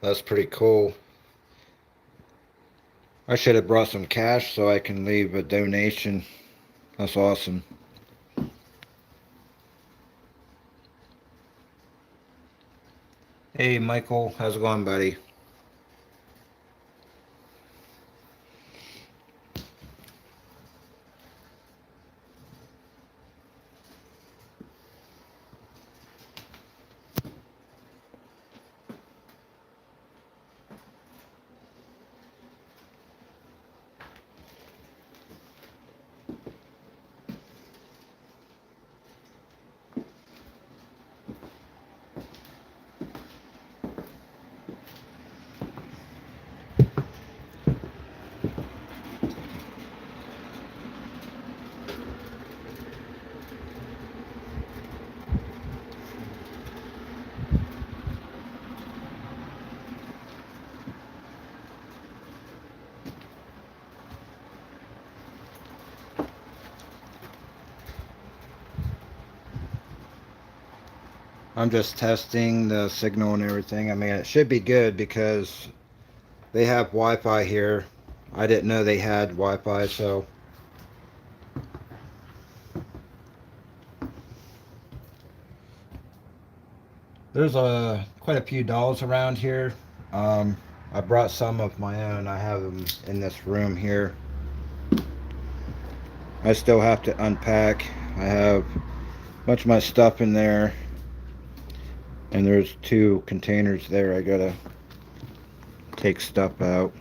That's pretty cool. I should have brought some cash so I can leave a donation. That's awesome. Hey, Michael. How's it going, buddy? I'm just testing the signal and everything. I mean, it should be good because they have Wi-Fi here. I didn't know they had Wi-Fi, so there's quite a few dolls around here. Um, I brought some of my own. I have them in this room here. I still have to unpack. I have a bunch of my stuff in there, and there's two containers there. I gotta take stuff out.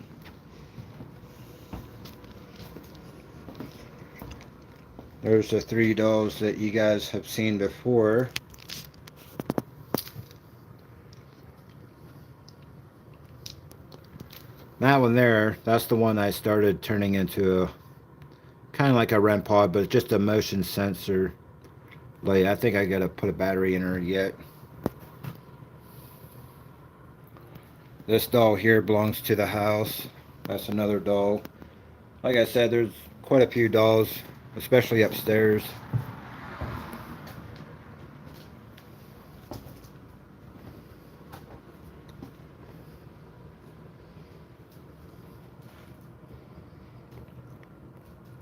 There's the three dolls that you guys have seen before. That one there, that's the one I started turning into a kind of like a REM pod, but just a motion sensor. Like, I think I gotta put a battery in her yet. This doll here belongs to the house. That's another doll. Like I said, there's quite a few dolls, especially upstairs.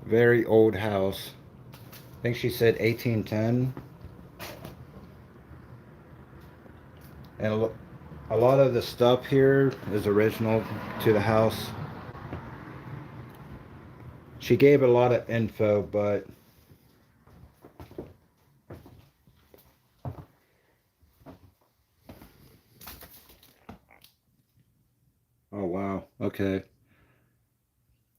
Very old house. I think she said 1810. And a lot of the stuff here is original to the house. She gave a lot of info, but oh wow, okay.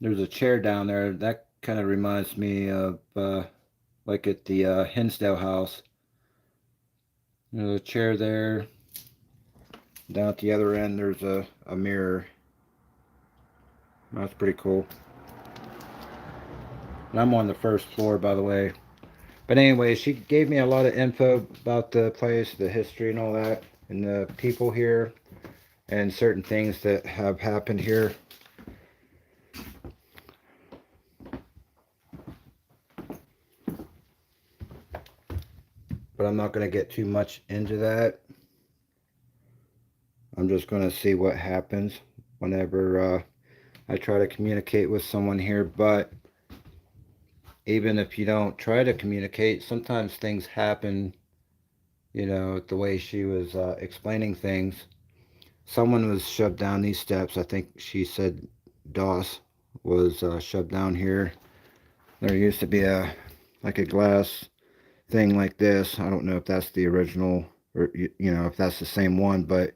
There's a chair down there that kind of reminds me of like at the Hinsdale house. There's a chair there. Down at the other end, there's a mirror. That's pretty cool. And I'm on the first floor, by the way. But anyway, she gave me a lot of info about the place, the history and all that, and the people here, and certain things that have happened here. But I'm not going to get too much into that. I'm just going to see what happens whenever I try to communicate with someone here. But even if you don't try to communicate, sometimes things happen, you know, the way she was explaining things. Someone was shoved down these steps. I think she said Doss was shoved down here. There used to be a like a glass thing like this. I don't know if that's the original or you know if that's the same one, but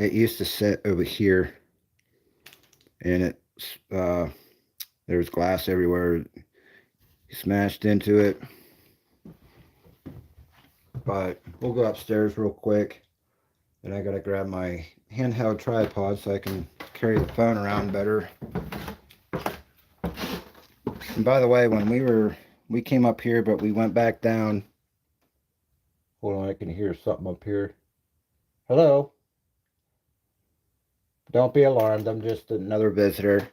it used to sit over here, and it uh, there was glass everywhere. He smashed into it. But we'll go upstairs real quick, and I gotta grab my handheld tripod so I can carry the phone around better. And by the way, when we came up here, but we went back down. Hold on, I can hear something up here. Hello. Don't be alarmed. I'm just another visitor.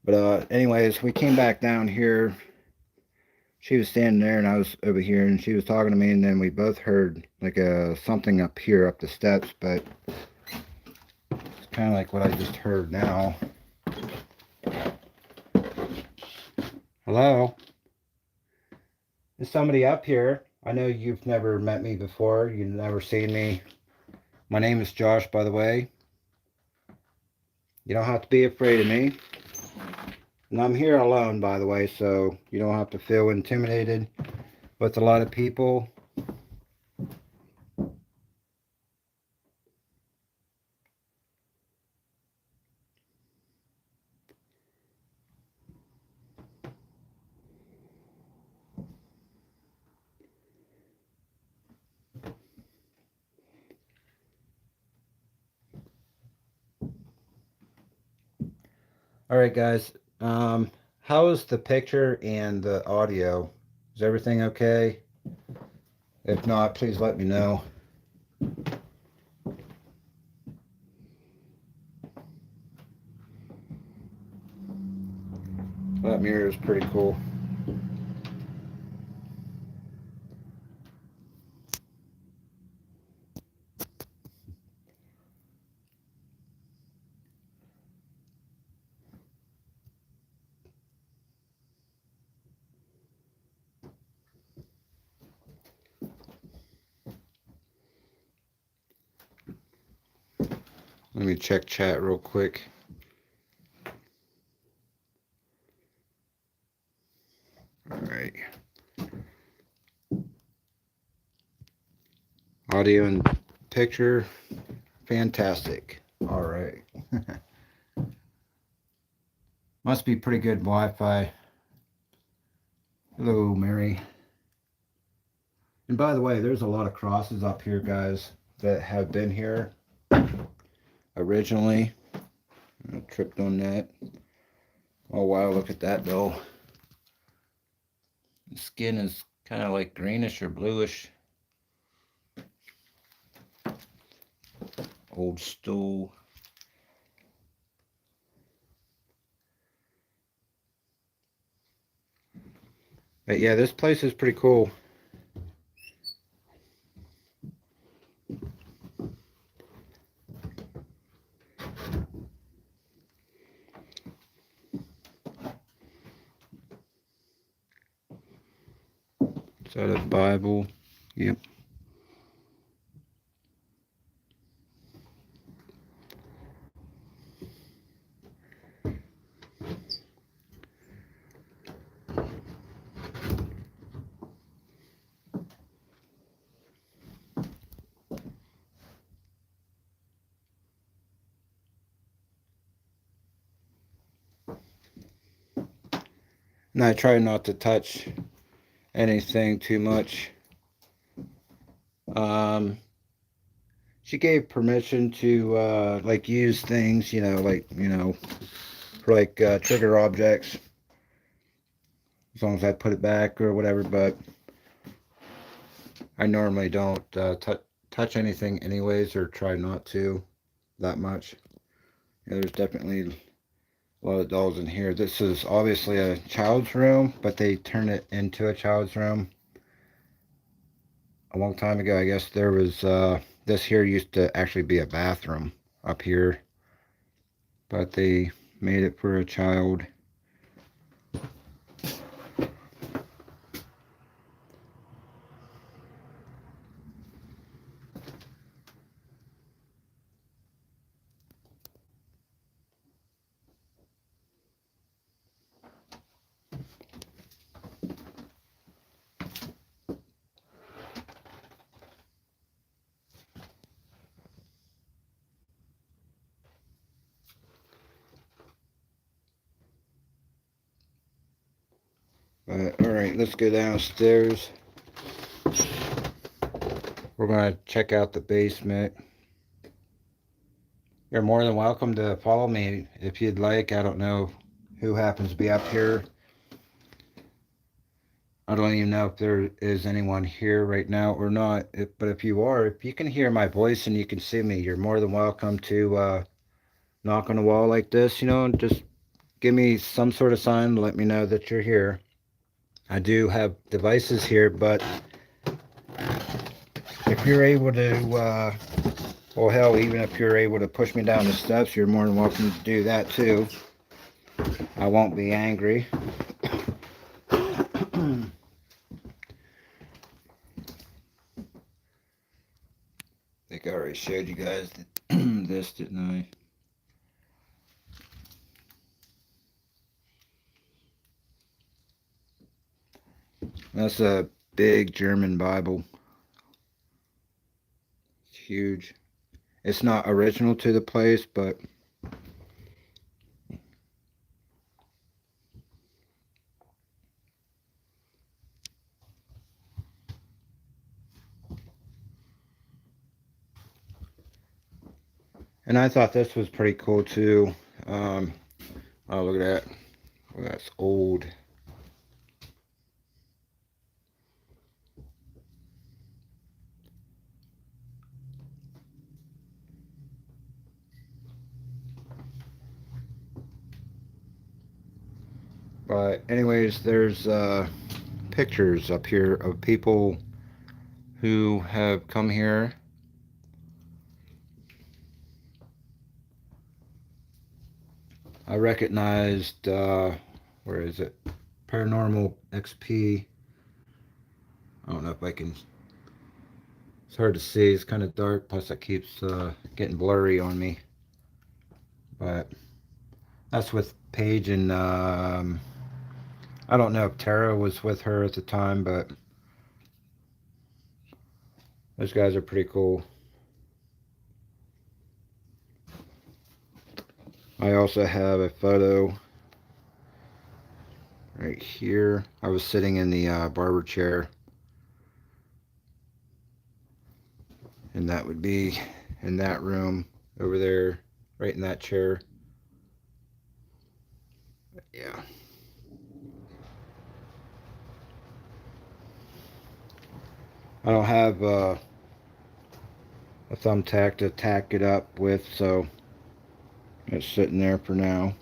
But anyways, we came back down here. she was standing there and I was over here and she was talking to me, and then we both heard like something up here up the steps, but it's kind of like what I just heard now. Hello? Is somebody up here? I know you've never met me before. You've never seen me. My name is Josh, by the way. You don't have to be afraid of me. And I'm here alone, by the way, so you don't have to feel intimidated with a lot of people. All right, guys. How is the picture and the audio? Is everything okay? If not, please let me know. That mirror is pretty cool. Let me check chat real quick. All right. Audio and picture, fantastic. All right. Must be pretty good Wi-Fi. Hello, Mary. And by the way, there's a lot of crosses up here, guys, that have been here originally. I tripped on that. Oh, wow, look at that, though. The skin is kind of like greenish or bluish. Old stool. But yeah, this place is pretty cool. Is that a Bible? Yep. And I try not to touch anything too much. She gave permission to like use things, for like trigger objects, as long as I put it back or whatever. But I normally don't touch anything anyways, or try not to that much. There's definitely a lot of dolls in here. This is obviously a child's room, but they turned it into a child's room a long time ago. I guess there was this here used to actually be a bathroom up here, but they made it for a child. But all right, let's go downstairs. We're gonna check out the basement. You're more than welcome to follow me if you'd like. I don't know who happens to be up here. I don't even know if there is anyone here right now or not. But if you are, if you can hear my voice and you can see me, you're more than welcome to knock on the wall like this, and just give me some sort of sign to let me know that you're here. I do have devices here, but if you're able to, well, hell, even if you're able to push me down the steps, you're more than welcome to do that too. I won't be angry. I think I already showed you guys this, didn't I? That's a big German Bible. It's huge. It's not original to the place, but and I thought this was pretty cool too. Um, oh, look at that. Well, that's old. But anyways, there's pictures up here of people who have come here. I recognized, where is it? Paranormal XP. I don't know if I can. It's hard to see. It's kind of dark. Plus, it keeps getting blurry on me. But that's with Paige, and I don't know if Tara was with her at the time, but those guys are pretty cool. I also have a photo right here. I was sitting in the barber chair, and that would be in that room over there, right in that chair. Yeah. I don't have a thumbtack to tack it up with, so it's sitting there for now.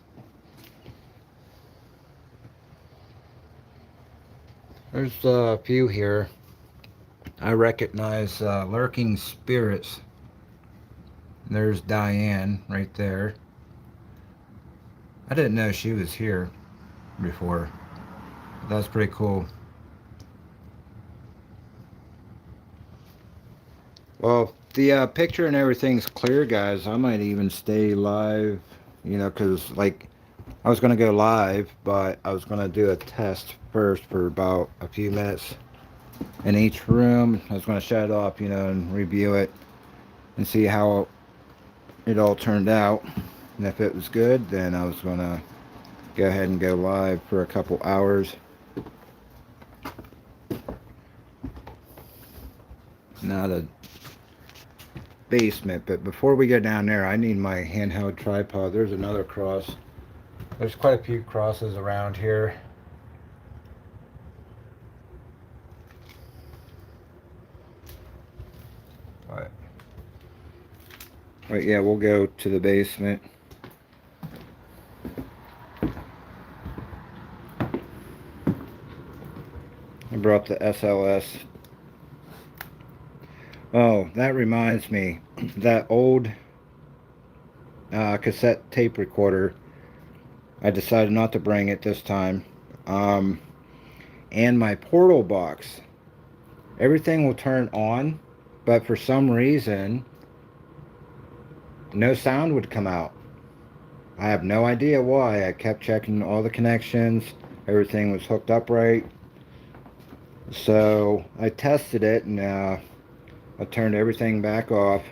There's a few here. I recognize Lurking Spirits. There's Diane right there. I didn't know she was here before. That's pretty cool. Well, the picture and everything's clear, guys. I might even stay live, you know, because, like, I was going to go live, but I was going to do a test first for about a few minutes in each room. I was going to shut it off, you know, and review it and see how it all turned out. And if it was good, then I was going to go ahead and go live for a couple hours. Now the basement, but before we go down there, I need my handheld tripod. There's another cross. There's quite a few crosses around here. But yeah, we'll go to the basement. I brought the SLS. Oh, that reminds me. That old cassette tape recorder, I decided not to bring it this time. And my portal box. Everything will turn on, but for some reason, no sound would come out. I have no idea why. I kept checking all the connections. Everything was hooked up right. So I tested it, and I turned everything back off.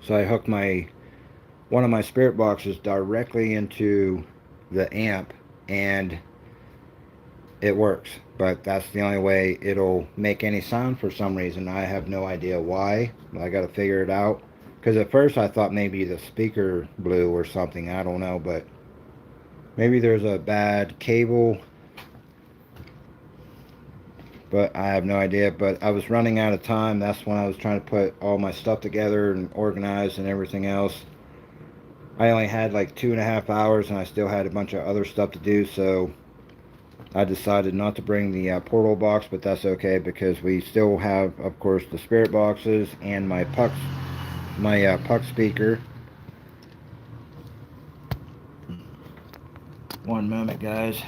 So I hooked one of my spirit boxes directly into the amp, and it works. But that's the only way it'll make any sound for some reason. I have no idea why. I got to figure it out. Because at first I thought maybe the speaker blew or something. I don't know, but maybe there's a bad cable. But I have no idea. But I was running out of time. That's when I was trying to put all my stuff together and organize and everything else. I only had like 2.5 hours, and I still had a bunch of other stuff to do. So I decided not to bring the portal box, but that's okay because we still have, of course, the spirit boxes and my puck speaker. One moment, guys.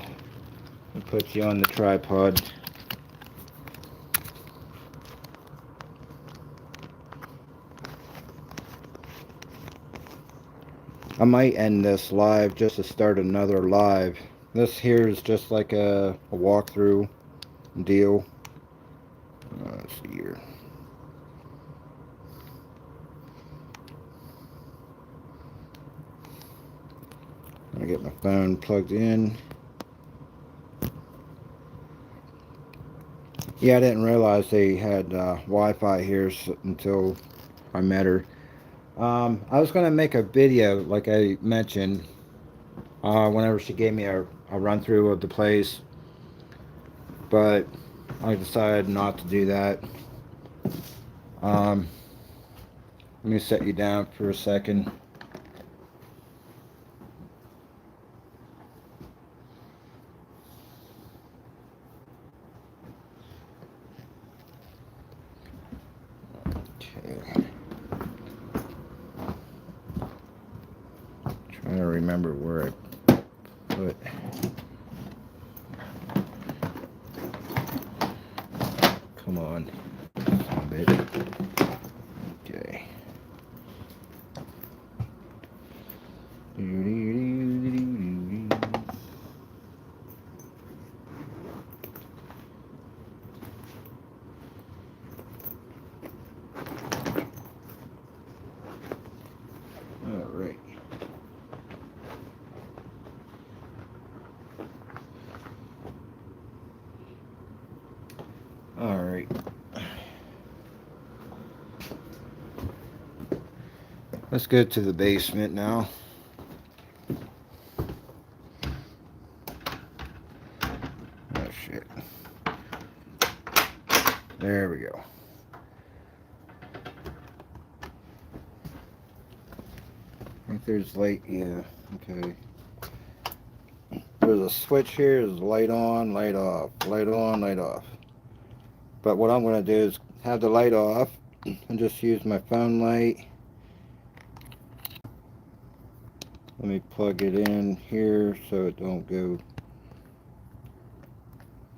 I'll put you on the tripod. I might end this live just to start another live. This here is just like a walkthrough deal. Let's see here. I'm gonna get my phone plugged in. Yeah, I didn't realize they had Wi-Fi here until I met her. I was gonna make a video, like I mentioned, whenever she gave me a run through of the place, but I decided not to do that. Let me set you down for a second. Okay. Trying to remember where I put. Come on. A bit. Okay. All right. All right. Let's go to the basement now. Oh shit. There we go. I think there's light, yeah, okay. There's a switch here, there's light on, light off, light on, light off. But what I'm going to do is have the light off and just use my phone light. Let me plug it in here so it don't go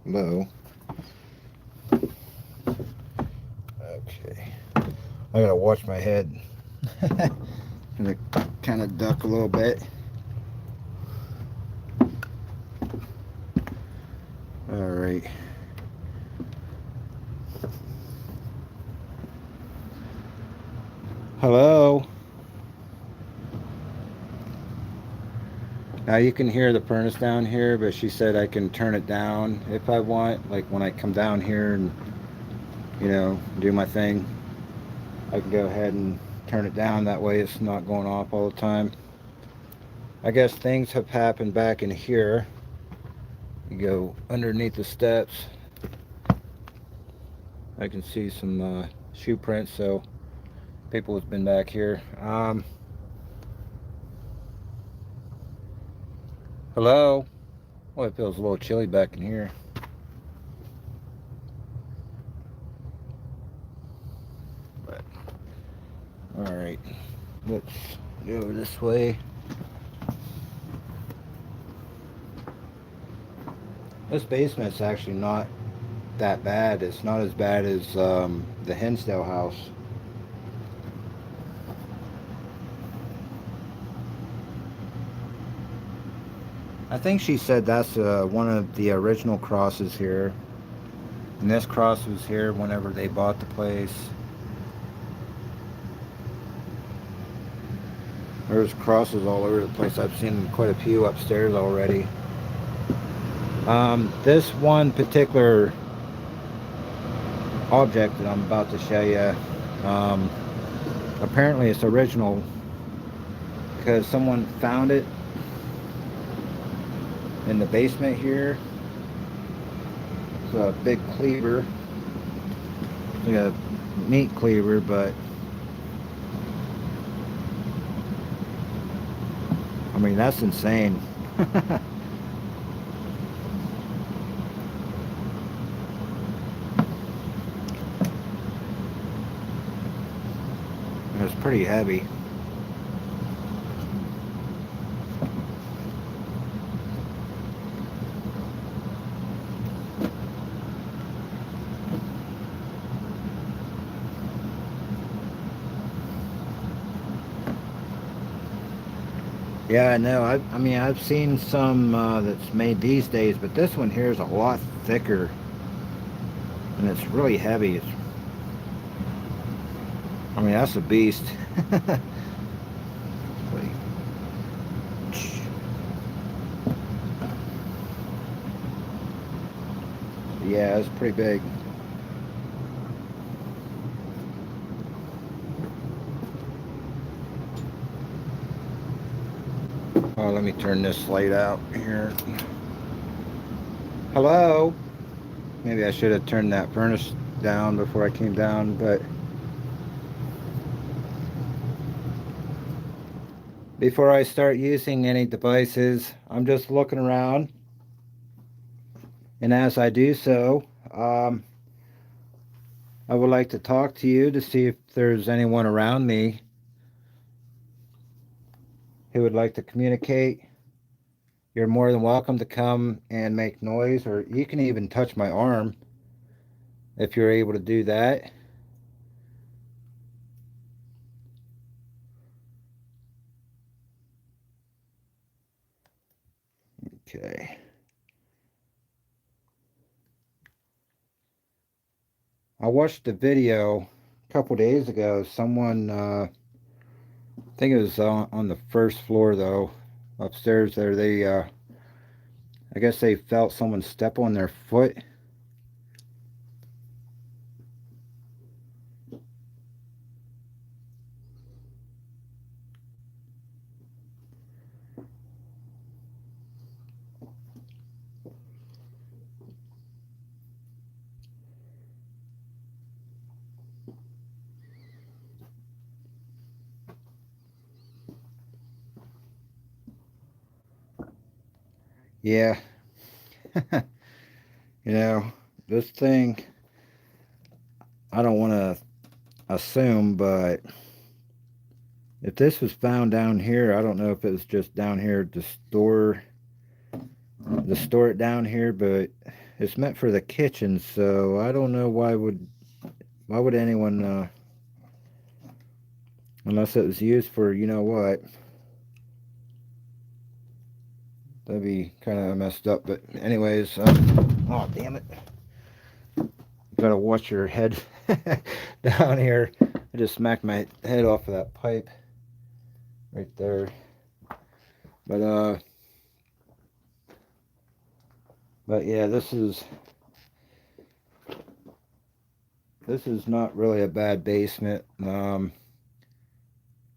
low. Okay. I gotta watch my head. Gonna kind of duck a little bit. All right. Hello. Now you can hear the furnace down here, but she said I can turn it down if I want. Like when I come down here and, you know, do my thing, I can go ahead and turn it down. That way it's not going off all the time. I guess things have happened back in here. You go underneath the steps. I can see some shoe prints, so people have been back here. Hello? Well, it feels a little chilly back in here. But, all right, let's go this way. This basement's actually not that bad. It's not as bad as the Hinsdale house. I think she said that's one of the original crosses here. And this cross was here whenever they bought the place. There's crosses all over the place. I've seen quite a few upstairs already. This one particular object that I'm about to show you, apparently it's original because someone found it in the basement here. It's a big cleaver, like a meat cleaver, but I mean that's insane. pretty heavy. Yeah, I know. I mean, I've seen some that's made these days, but this one here is a lot thicker, and it's really heavy. I mean, that's a beast. Yeah, it's pretty big. Oh, let me turn this light out here. Hello? Maybe I should have turned that furnace down before I came down, but before I start using any devices, I'm just looking around. And as I do so, I would like to talk to you to see if there's anyone around me who would like to communicate. You're more than welcome to come and make noise, or you can even touch my arm if you're able to do that. Okay. I watched a video a couple days ago. Someone, I think it was on the first floor though, upstairs there. I guess they felt someone step on their foot. Yeah, you know, this thing, I don't want to assume, but if this was found down here, I don't know if it was just down here to store it down here, but it's meant for the kitchen, so I don't know why would anyone unless it was used for, you know what, that'd be kind of messed up. But anyways, oh damn it, you gotta watch your head down here. I just smacked my head off of that pipe right there. But yeah, this is not really a bad basement. And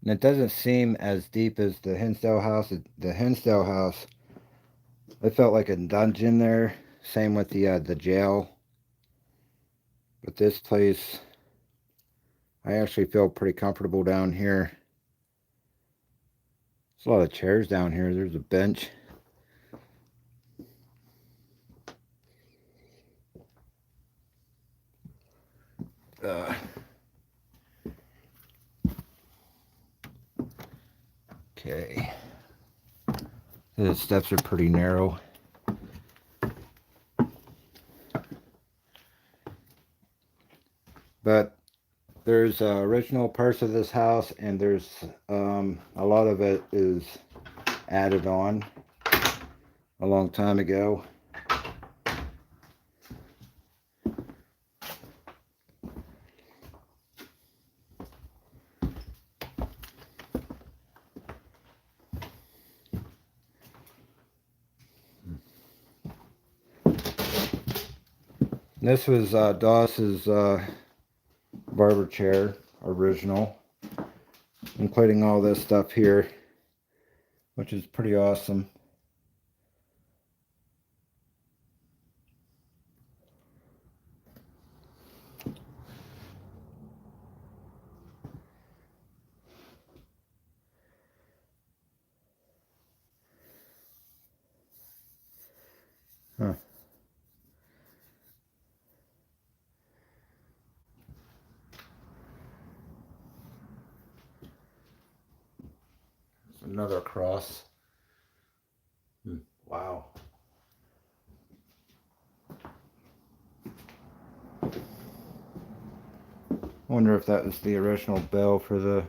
it doesn't seem as deep as the Hinsdale house. The Hinsdale house, it felt like a dungeon there. Same with the jail. But this place, I actually feel pretty comfortable down here. There's a lot of chairs down here. There's a bench. Okay. The steps are pretty narrow. But there's original parts of this house, and there's a lot of it is added on a long time ago. This was Doss's barber chair, original, including all this stuff here, which is pretty awesome. Huh. another cross. Wow. I wonder if that was the original bell for the...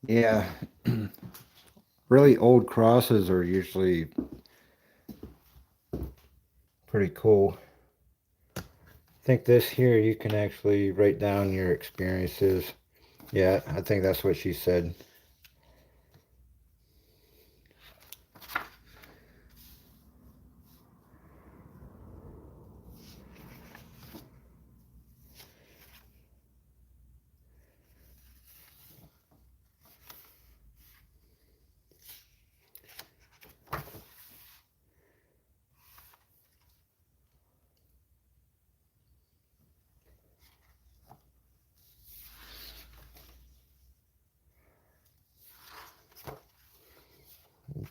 Yeah. Really old crosses are usually pretty cool. I think this here, you can actually write down your experiences. Yeah, I think that's what she said.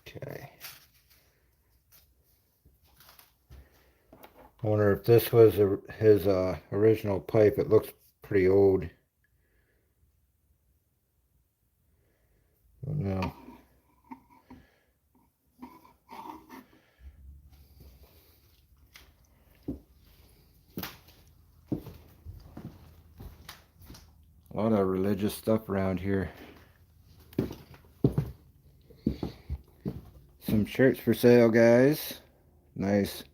Okay. I wonder if this was his original pipe. It looks pretty old. Don't know. A lot of religious stuff around here. Some shirts for sale, guys. Nice.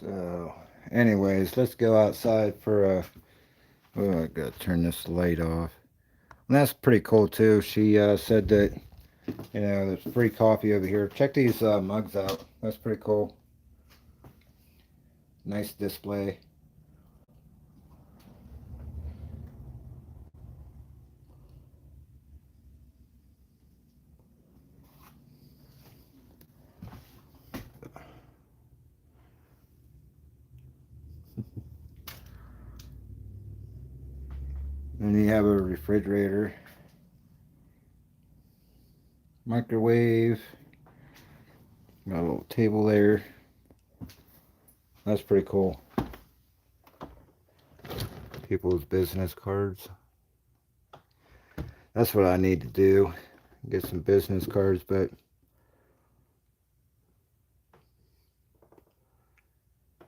So, anyways, let's go outside for a... Oh, I gotta turn this light off. And that's pretty cool too. She said that, you know, there's free coffee over here. Check these mugs out. That's pretty cool. Nice display. And you have a refrigerator, microwave, got a little table there. That's pretty cool. People's business cards. That's what I need to do. Get some business cards, but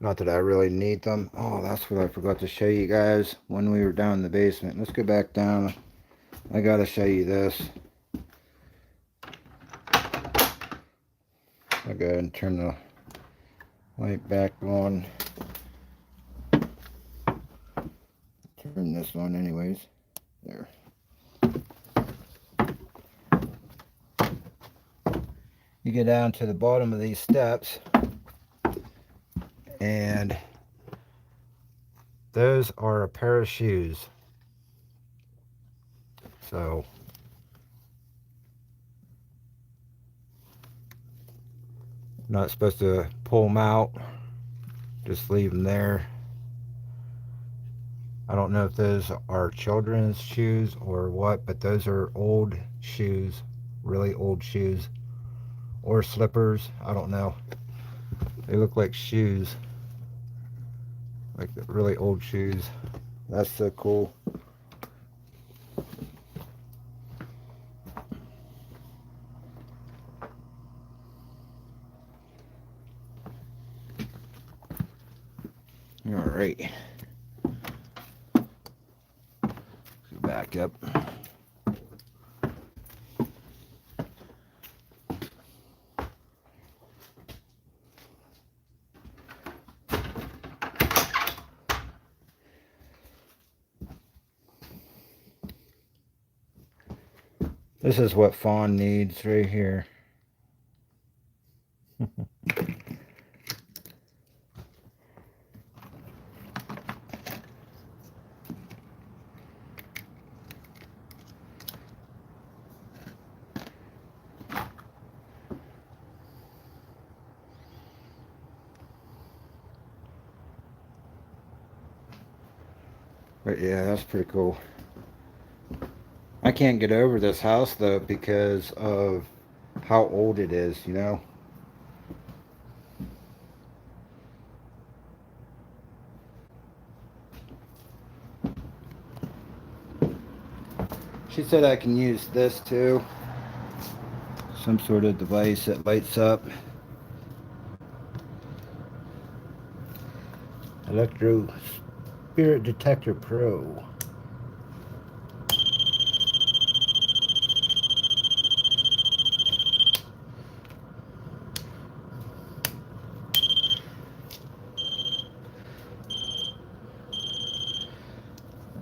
not that I really need them. Oh, that's what I forgot to show you guys when we were down in the basement. Let's go back down. I gotta show you this. I'll go ahead and turn the light back on. Turn this on anyways. There. You get down to the bottom of these steps, and those are a pair of shoes. So not supposed to pull them out, just leave them there. I don't know if those are children's shoes or what, but those are old shoes, really old shoes, or slippers. I don't know. They look like shoes, like really old shoes. That's so cool. All right. Go back up. This is what Fawn needs right here. But yeah, that's pretty cool. I can't get over this house though because of how old it is, you know? She said I can use this too. Some sort of device that lights up. Electro Spirit Detector Pro.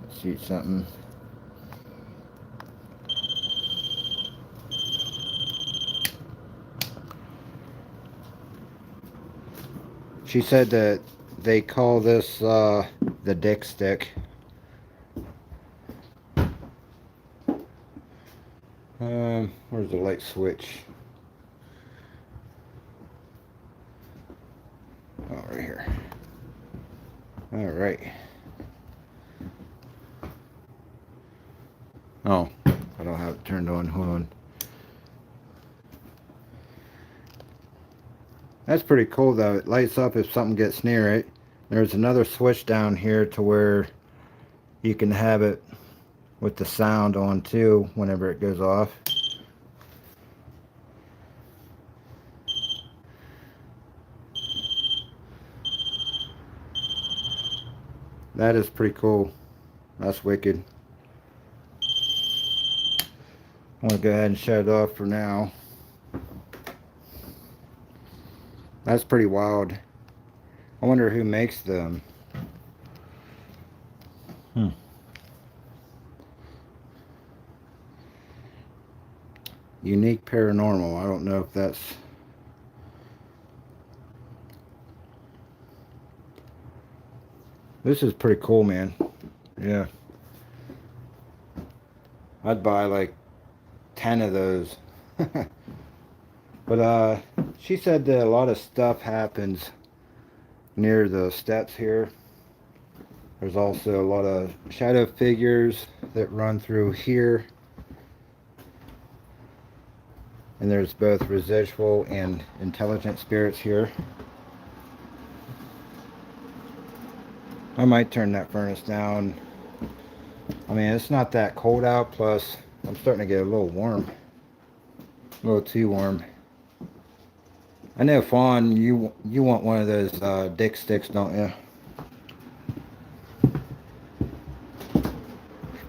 Let's see something. She said that they call this the dick stick. Where's the light switch? Oh, right here. All right. Oh, I don't have it turned on. Hold on. That's pretty cool though. It lights up if something gets near it. There's another switch down here to where you can have it with the sound on too whenever it goes off. That is pretty cool. That's wicked. I'm going to go ahead and shut it off for now. That's pretty wild. I wonder who makes them. Unique Paranormal. I don't know if that's... This is pretty cool, man. Yeah. I'd buy like 10 of those. But she said that a lot of stuff happens near the steps here. There's also a lot of shadow figures that run through here. And there's both residual and intelligent spirits here. I might turn that furnace down. I mean, it's not that cold out, plus I'm starting to get a little warm. A little too warm. I know, Fawn, you want one of those dick sticks, don't you? She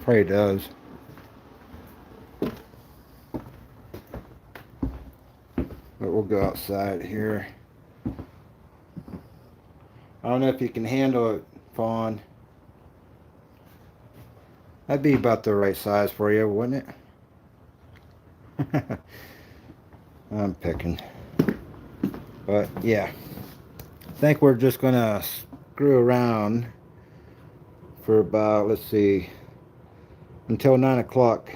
probably does. But we'll go outside here. I don't know if you can handle it, Fawn. That'd be about the right size for you, wouldn't it? I'm picking. But yeah, I think we're just gonna screw around for about, let's see, until 9 o'clock.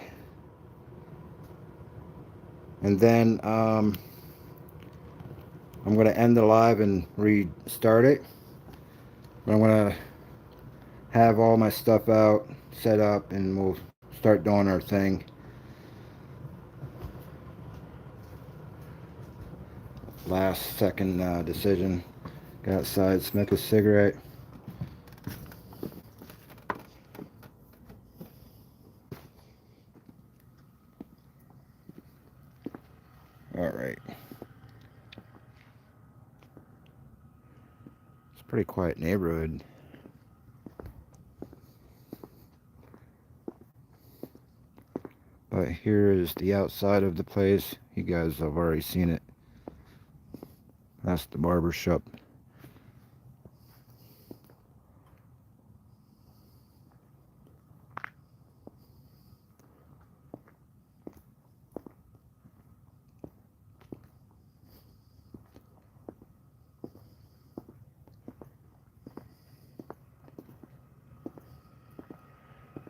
And then I'm gonna end the live and restart it. But I'm gonna have all my stuff out, set up, and we'll start doing our thing. Last second decision. Go outside, smoke a cigarette. All right. It's a pretty quiet neighborhood. But here is the outside of the place. You guys have already seen it. That's the barber shop.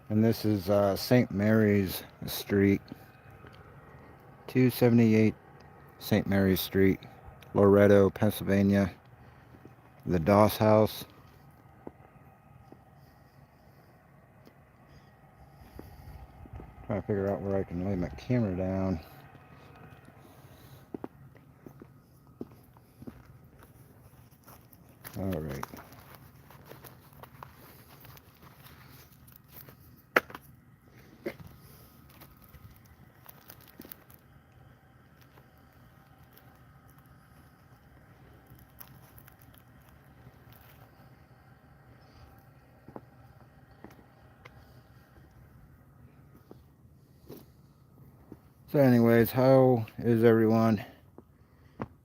And this is St. Mary's Street. 278 St. Mary's Street, Loretto, Pennsylvania. The Doss House. Trying to figure out where I can lay my camera down. Alright. So anyways, how is everyone?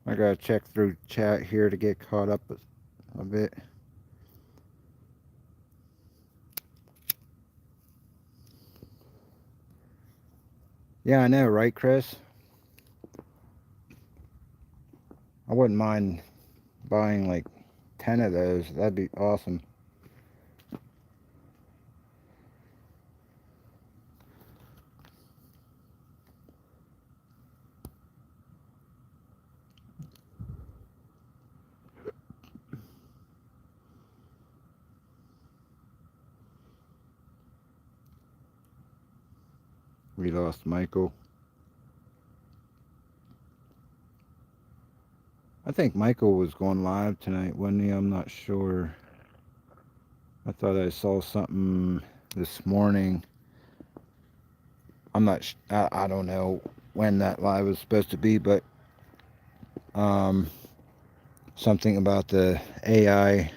I gotta check through chat here to get caught up a bit. Yeah, I know, right, Chris? I wouldn't mind buying like 10 of those. That'd be awesome. We lost Michael. I think Michael was going live tonight, wasn't he? I'm not sure. I thought I saw something this morning. I'm not. I don't know when that live was supposed to be, but something about the AI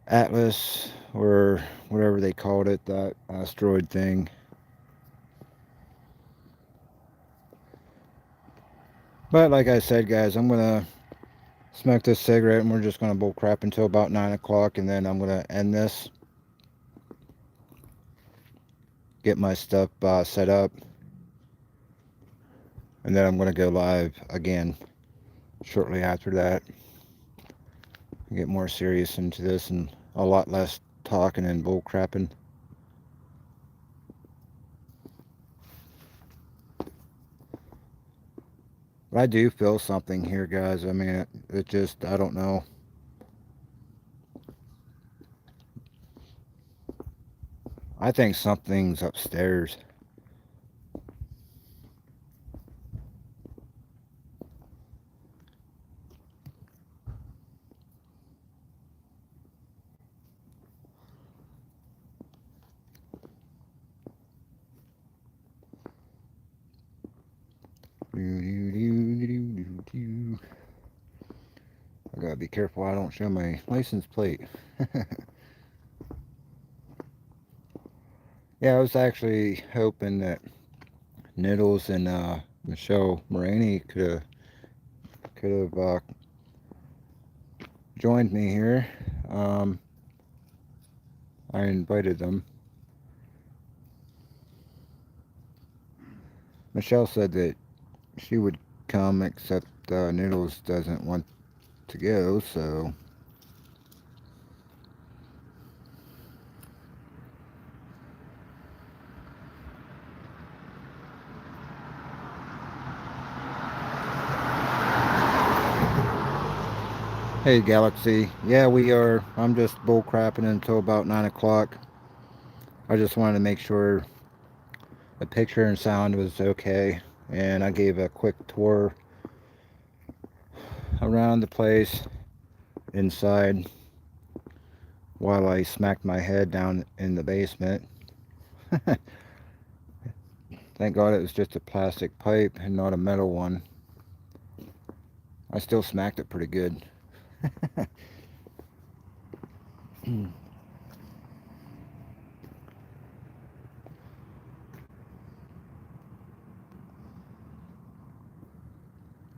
Atlas or whatever they called it, that asteroid thing. But like I said, guys, I'm gonna smoke this cigarette and we're just gonna bull crap until about 9 o'clock, and then I'm gonna end this, get my stuff set up, and then I'm gonna go live again shortly after that, get more serious into this and a lot less talking and bull crapping. But I do feel something here, guys. I mean, it just, I don't know. I think something's upstairs. I gotta be careful I don't show my license plate. Yeah, I was actually hoping that Niddles and Michelle Moraney could have joined me here. I invited them. Michelle said that she would come, except Niddles doesn't want to go, so. Hey, Galaxy. Yeah, we are. I'm just bull crapping until about 9 o'clock. I just wanted to make sure the picture and sound was okay, and I gave a quick tour around the place inside while I smacked my head down in the basement. Thank God it was just a plastic pipe and not a metal one. I still smacked it pretty good.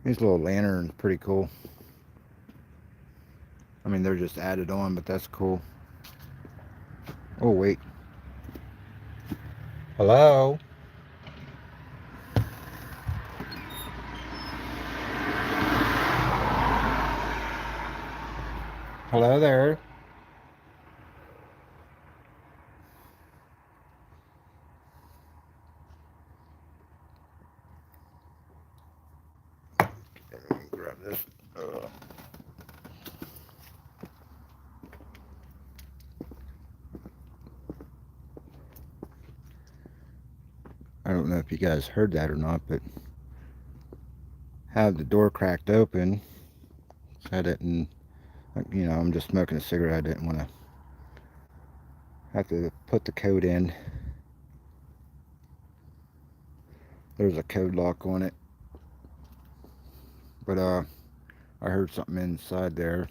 These little lanterns, pretty cool. I mean, they're just added on, but that's cool. Oh, wait. Hello? Hello there. Let me grab this. I don't know if you guys heard that or not, but had the door cracked open. I didn't, I'm just smoking a cigarette. I didn't want to have to put the code in. There's a code lock on it. But I heard something inside there.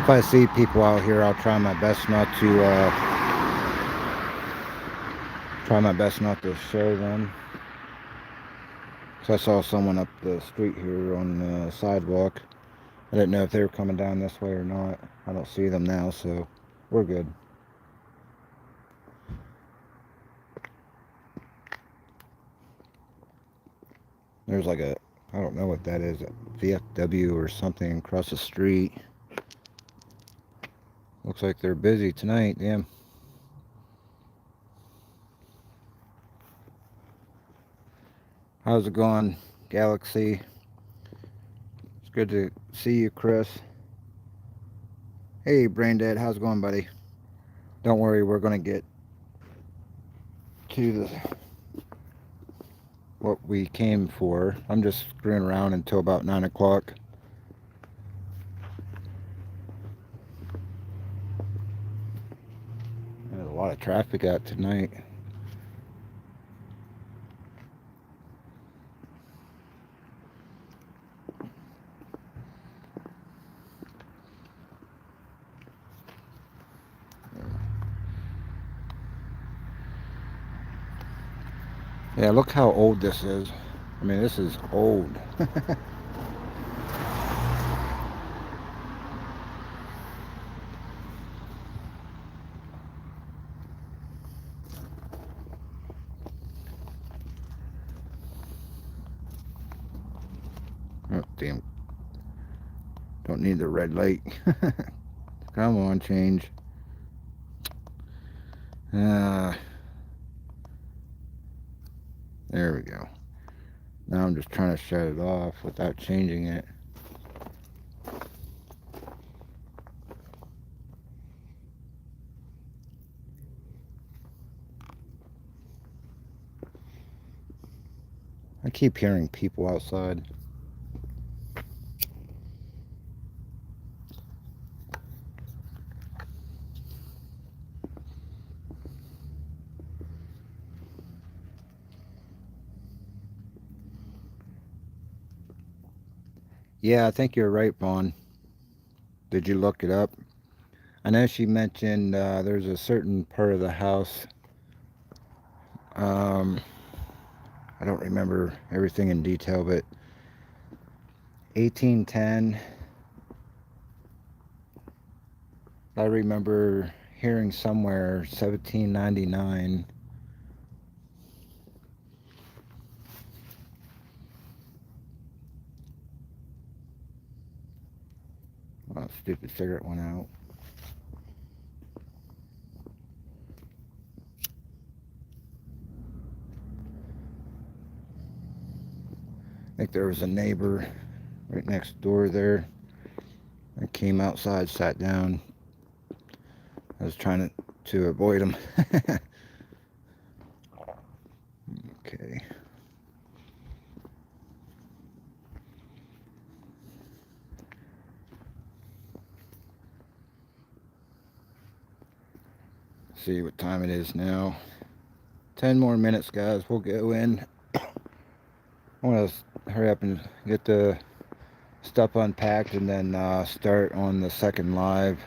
If I see people out here, I'll try my best not to show them. So I saw someone up the street here on the sidewalk. I didn't know if they were coming down this way or not. I don't see them now, so we're good. There's like I don't know what that is, a VFW or something across the street. Looks like they're busy tonight, damn. How's it going, Galaxy? It's good to see you, Chris. Hey, Braindead, how's it going, buddy? Don't worry, we're going to get to what we came for. I'm just screwing around until about 9 o'clock. There's a lot of traffic out tonight. Yeah, look how old this is. I mean, this is old. Oh, damn. Don't need the red light. Come on, change. There we go. Now I'm just trying to shut it off without changing it. I keep hearing people outside. Yeah, I think you're right, Vaughn. Did you look it up? I know she mentioned there's a certain part of the house. I don't remember everything in detail, but 1810. I remember hearing somewhere 1799. Oh, stupid cigarette went out. I think there was a neighbor right next door there. I came outside, sat down. I was trying to avoid him. Okay. See what time it is now. 10 more minutes, guys. We'll go in. I want to hurry up and get the stuff unpacked and then start on the second live.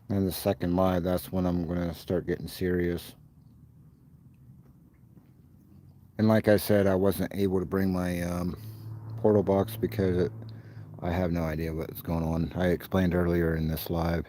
And the second live, that's when I'm going to start getting serious. And like I said, I wasn't able to bring my portal box because I have no idea what's going on. I explained earlier in this live.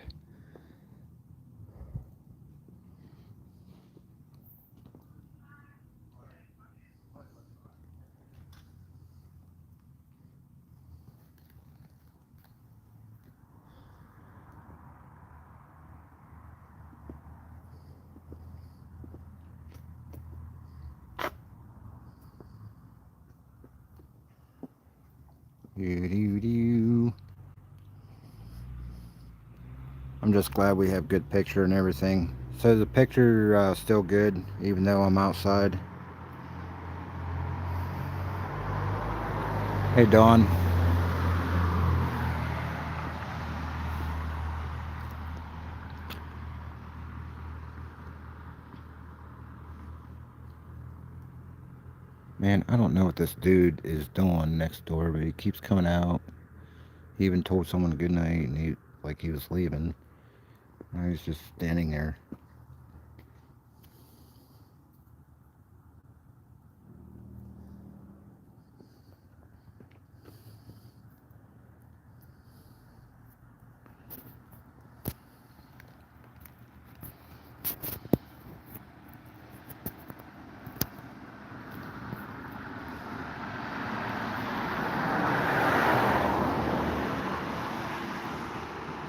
I'm just glad we have good picture and everything. So the picture still good, even though I'm outside. Hey, Dawn. Man, I don't know what this dude is doing next door, but he keeps coming out. He even told someone good night, and he was leaving. Now he's just standing there.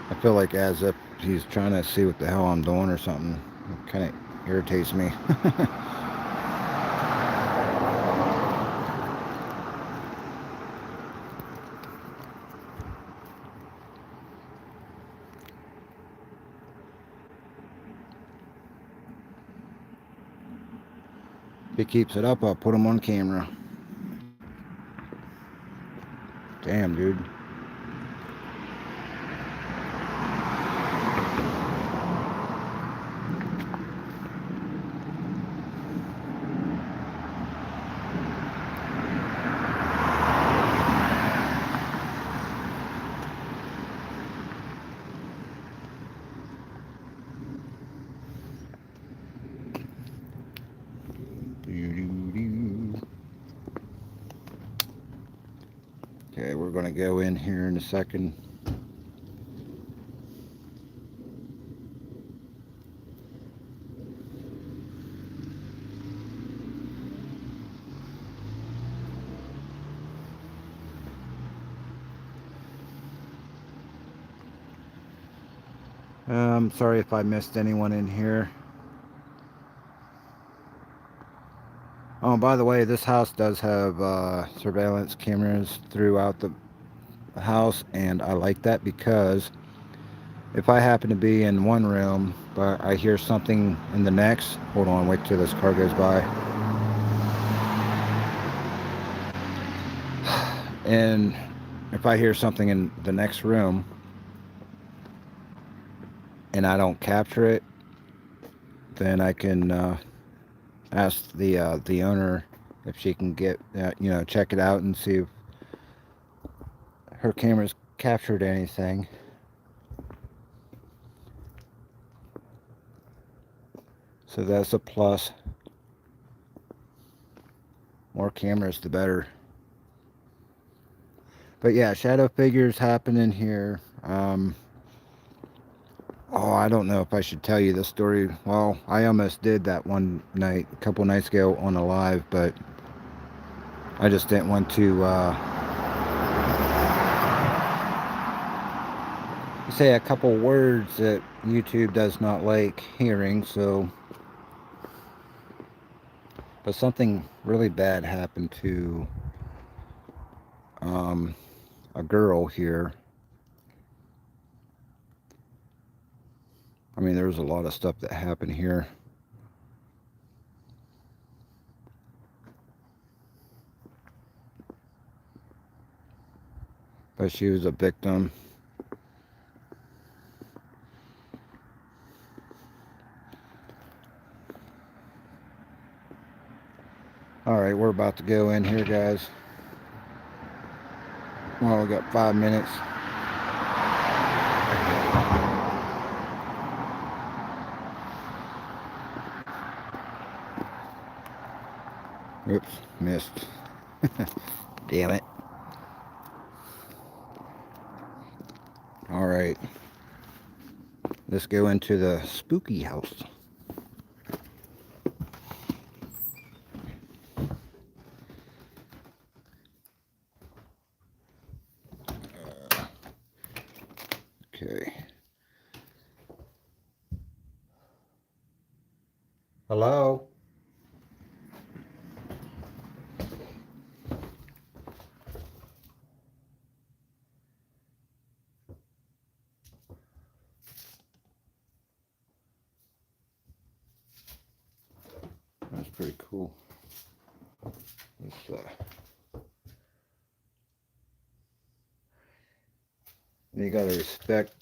I feel like as if he's trying to see what the hell I'm doing or something. It kind of irritates me. If he keeps it up, I'll put him on camera. Damn, dude. Okay, we're going to go in here in a second. I'm sorry if I missed anyone in here. Oh, by the way, this house does have surveillance cameras throughout the house, and I like that because if I happen to be in one room, but I hear something in the next, hold on, wait till this car goes by. And if I hear something in the next room and I don't capture it, then I can ask the owner if she can get check it out and see if her camera's captured anything. So that's a plus. More cameras, the better. But yeah, shadow figures happen in here. Oh, I don't know if I should tell you the story. Well, I almost did that one night, a couple nights ago on a live, but I just didn't want to say a couple words that YouTube does not like hearing, so. But something really bad happened to a girl here. I mean, there was a lot of stuff that happened here. But she was a victim. Alright, we're about to go in here, guys. Well, we got 5 minutes. Oops, missed. Damn it. Alright, let's go into the spooky house. Okay. Hello? That's pretty cool. Let's, you gotta respect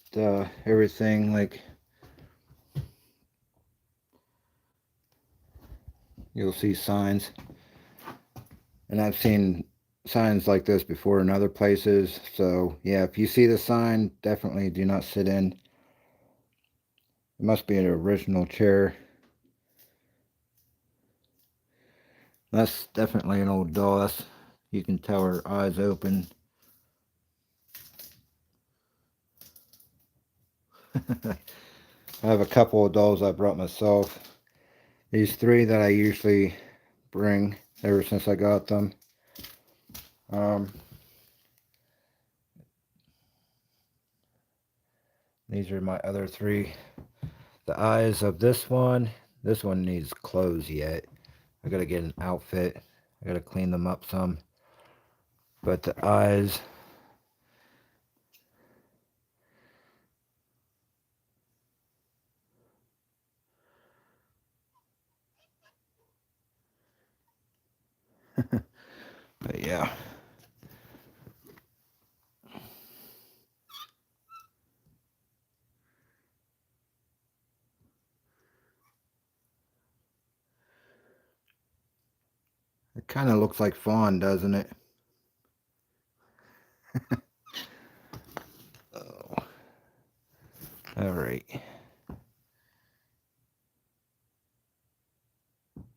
everything. Like, you'll see signs, and I've seen signs like this before in other places. So yeah, if you see the sign, definitely do not sit in. It must be an original chair. That's definitely an old doll. You can tell her eyes open. I have a couple of dolls I brought myself. These three that I usually bring ever since I got them. These are my other three. The eyes of this one needs clothes yet. I gotta get an outfit. I gotta clean them up some. But the eyes, but yeah. It kind of looks like fawn, doesn't it? Oh. All right. A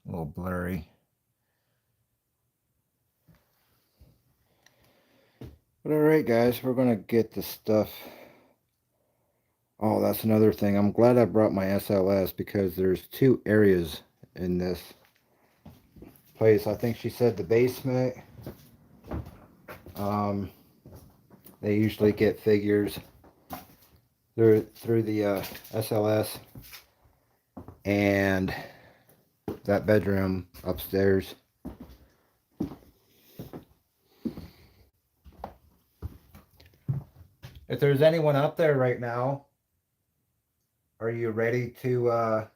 little blurry. But all right, guys, we're going to get the stuff. Oh, that's another thing. I'm glad I brought my SLS because there's two areas in this place. I think she said the basement. They usually get figures through the SLS and that bedroom upstairs. If there's anyone up there right now, are you ready to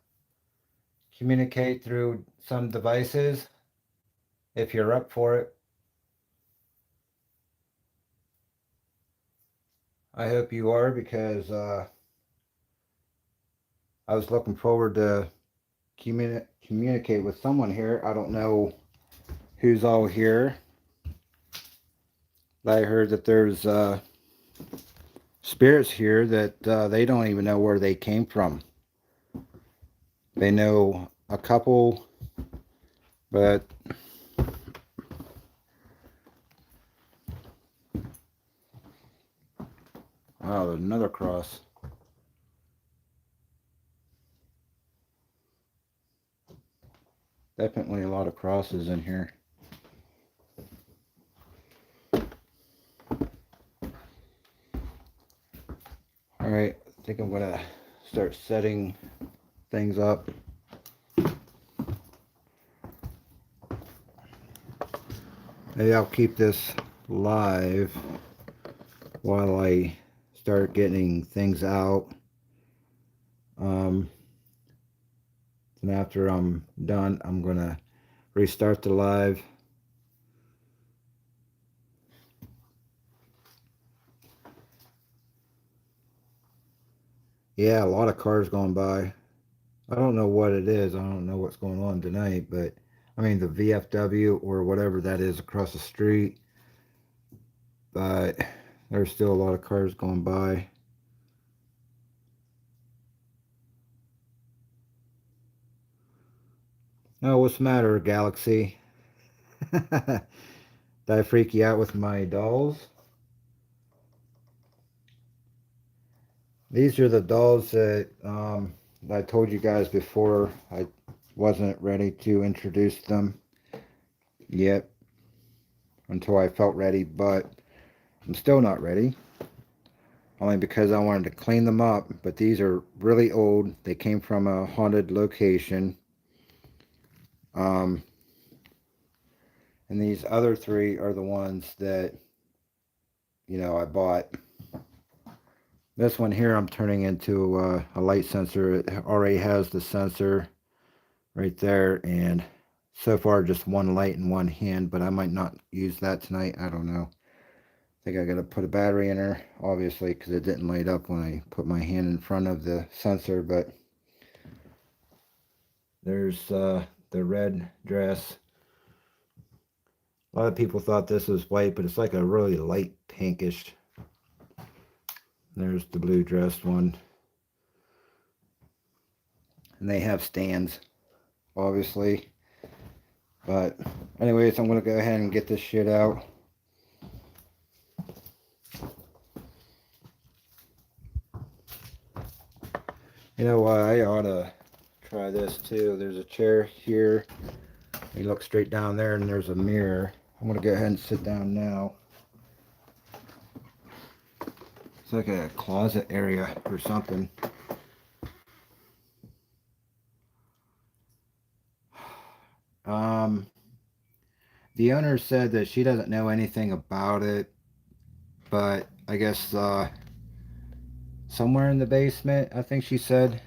communicate through some devices? If you're up for it. I hope you are, because I was looking forward to communicate with someone here. I don't know who's all here. I heard that there's spirits here that they don't even know where they came from. They know a couple, but oh, there's another cross. Definitely a lot of crosses in here. All right, I think I'm gonna start setting things up. Maybe I'll keep this live while I start getting things out. And after I'm done, I'm gonna restart the live. Yeah, a lot of cars going by. I don't know what it is. I don't know what's going on tonight, but I mean the VFW or whatever that is across the street. But there's still a lot of cars going by. Oh, what's the matter, Galaxy? Did I freak you out with my dolls? These are the dolls that I told you guys before. I wasn't ready to introduce them yet until I felt ready, but I'm still not ready. Only because I wanted to clean them up, but these are really old. They came from a haunted location. Um, and these other three are the ones that, I bought. This one here I'm turning into a light sensor. It already has the sensor right there, and so far just one light in one hand, but I might not use that tonight. I don't know. I think I got to put a battery in her, obviously, because it didn't light up when I put my hand in front of the sensor. But there's the red dress. A lot of people thought this was white, but it's like a really light pinkish. There's the blue dressed one. And they have stands, obviously. But anyways, I'm going to go ahead and get this shit out. You know what? I ought to try this too. There's a chair here. You look straight down there and there's a mirror. I'm going to go ahead and sit down now. It's like a closet area or something. The owner said that she doesn't know anything about it, but I guess somewhere in the basement, I think she said.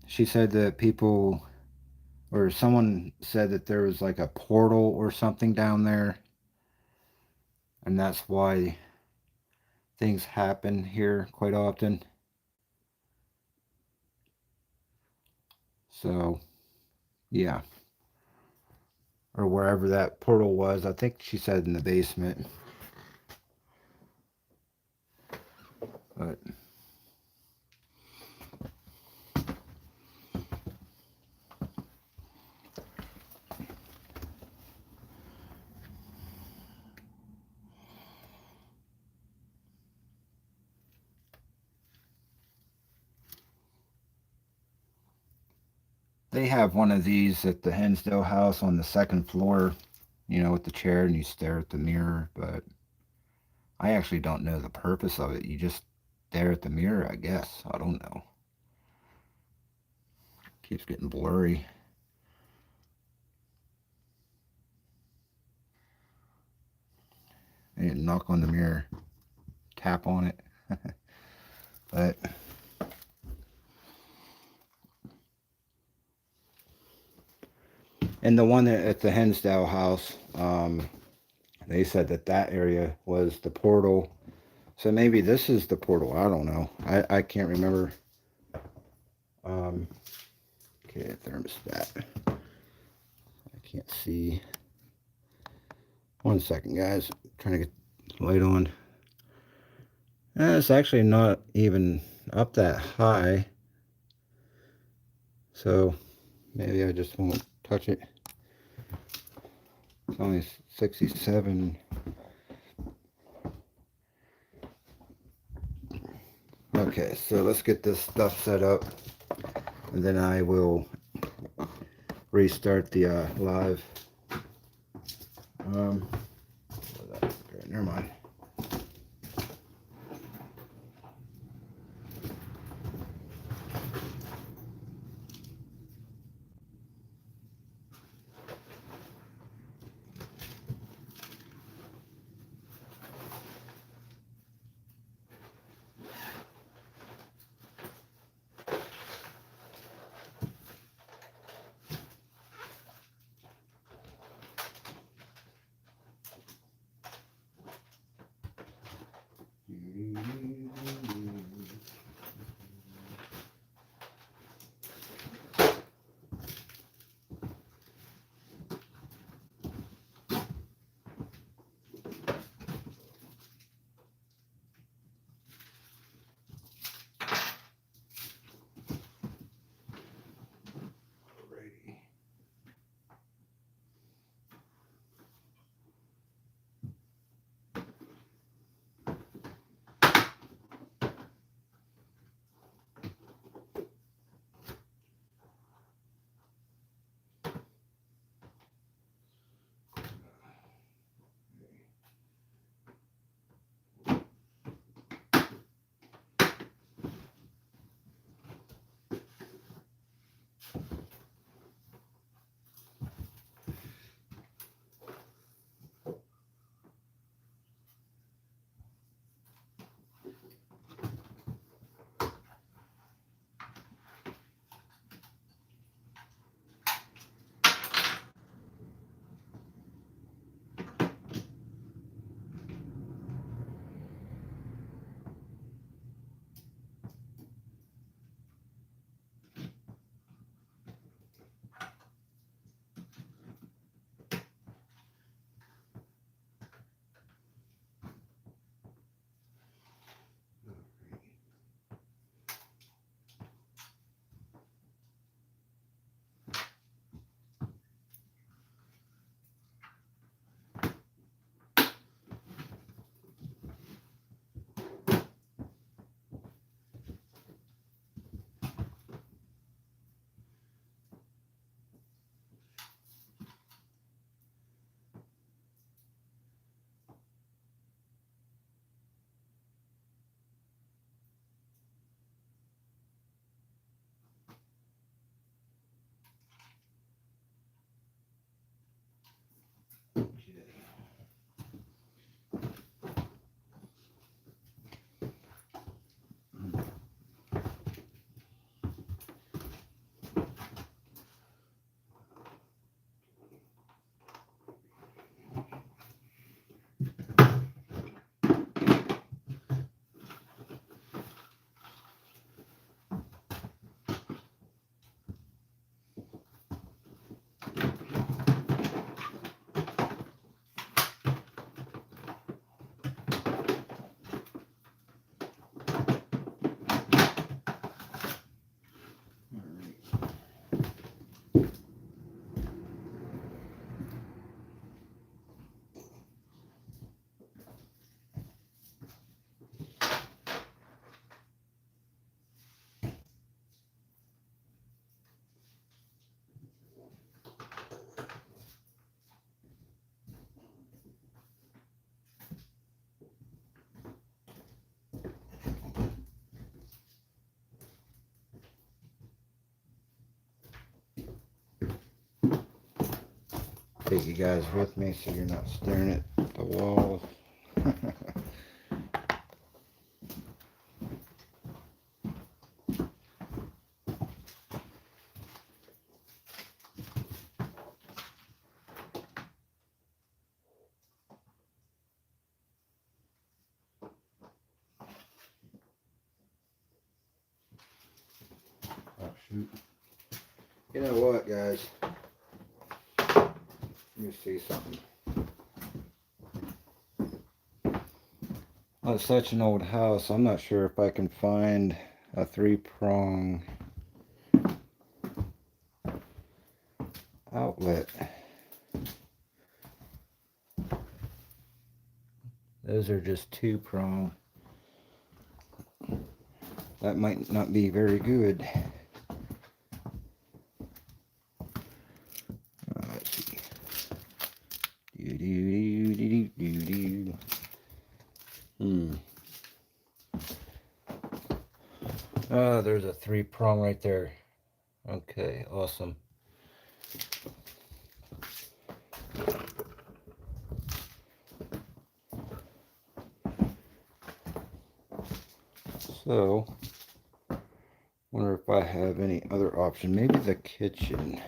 She said that people, or someone said that there was like a portal or something down there, and that's why things happen here quite often. So, yeah. Or wherever that portal was. I think she said in the basement. But they have one of these at the Hensdale house on the second floor, with the chair and you stare at the mirror. But I actually don't know the purpose of it. You just stare at the mirror, I guess. I don't know. Keeps getting blurry. I need to knock on the mirror, tap on it. But and the one at the Hensdale house, they said that area was the portal. So maybe this is the portal. I don't know. I can't remember. Okay, thermostat. I can't see. 1 second, guys. I'm trying to get the light on. It's actually not even up that high. So maybe I just won't touch it. It's only 67. Okay, so let's get this stuff set up, and then I will restart the live. Okay, never mind. take you guys with me so you're not staring at the wall. Oh, shoot. You know what, guys? Let me see something. Oh, it's such an old house. I'm not sure if I can find a 3-prong outlet. Those are just 2-prong. That might not be very good. Let's see. Oh, there's a 3-prong right there. Okay, awesome. So, wonder if I have any other option. Maybe the kitchen.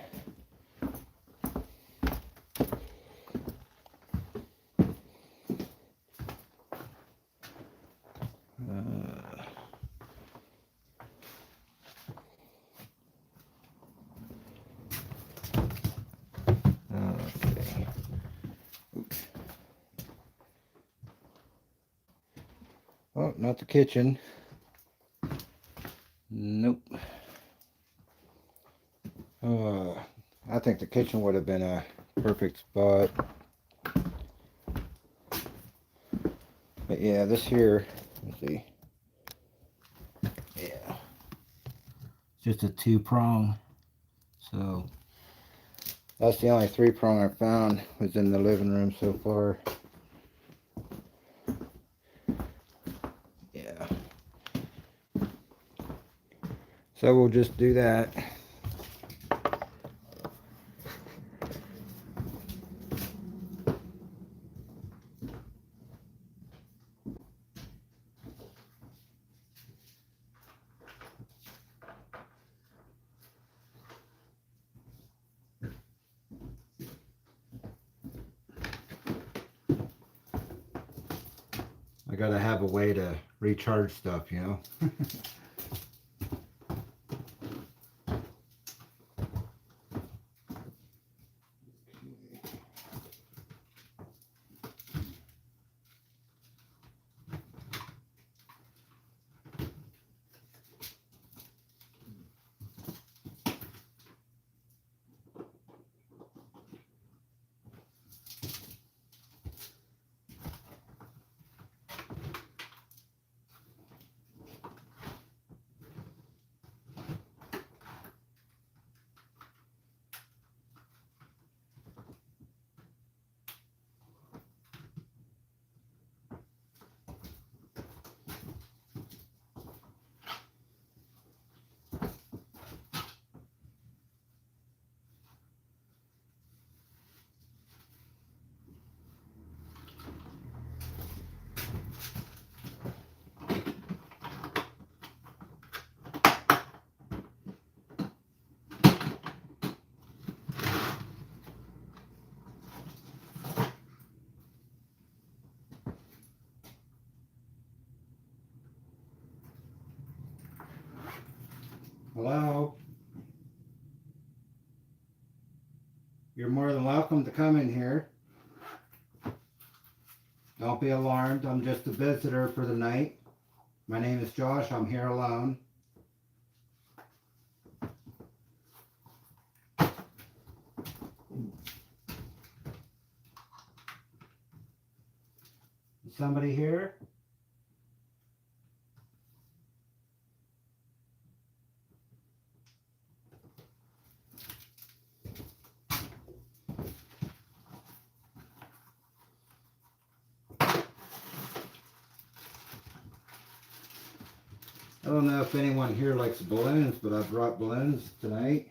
Okay. Oops. Oh, not the kitchen. Nope. I think the kitchen would have been a perfect spot. But yeah, this here, let's see. Yeah. It's just a 2-prong. So that's the only 3-prong I found was in the living room so far. Yeah. So we'll just do that. I gotta have a way to recharge stuff, you know. Hello? You're more than welcome to come in here. Don't be alarmed. I'm just a visitor for the night. My name is Josh. I'm here alone. Is somebody here? I don't know if anyone here likes balloons, but I brought balloons tonight.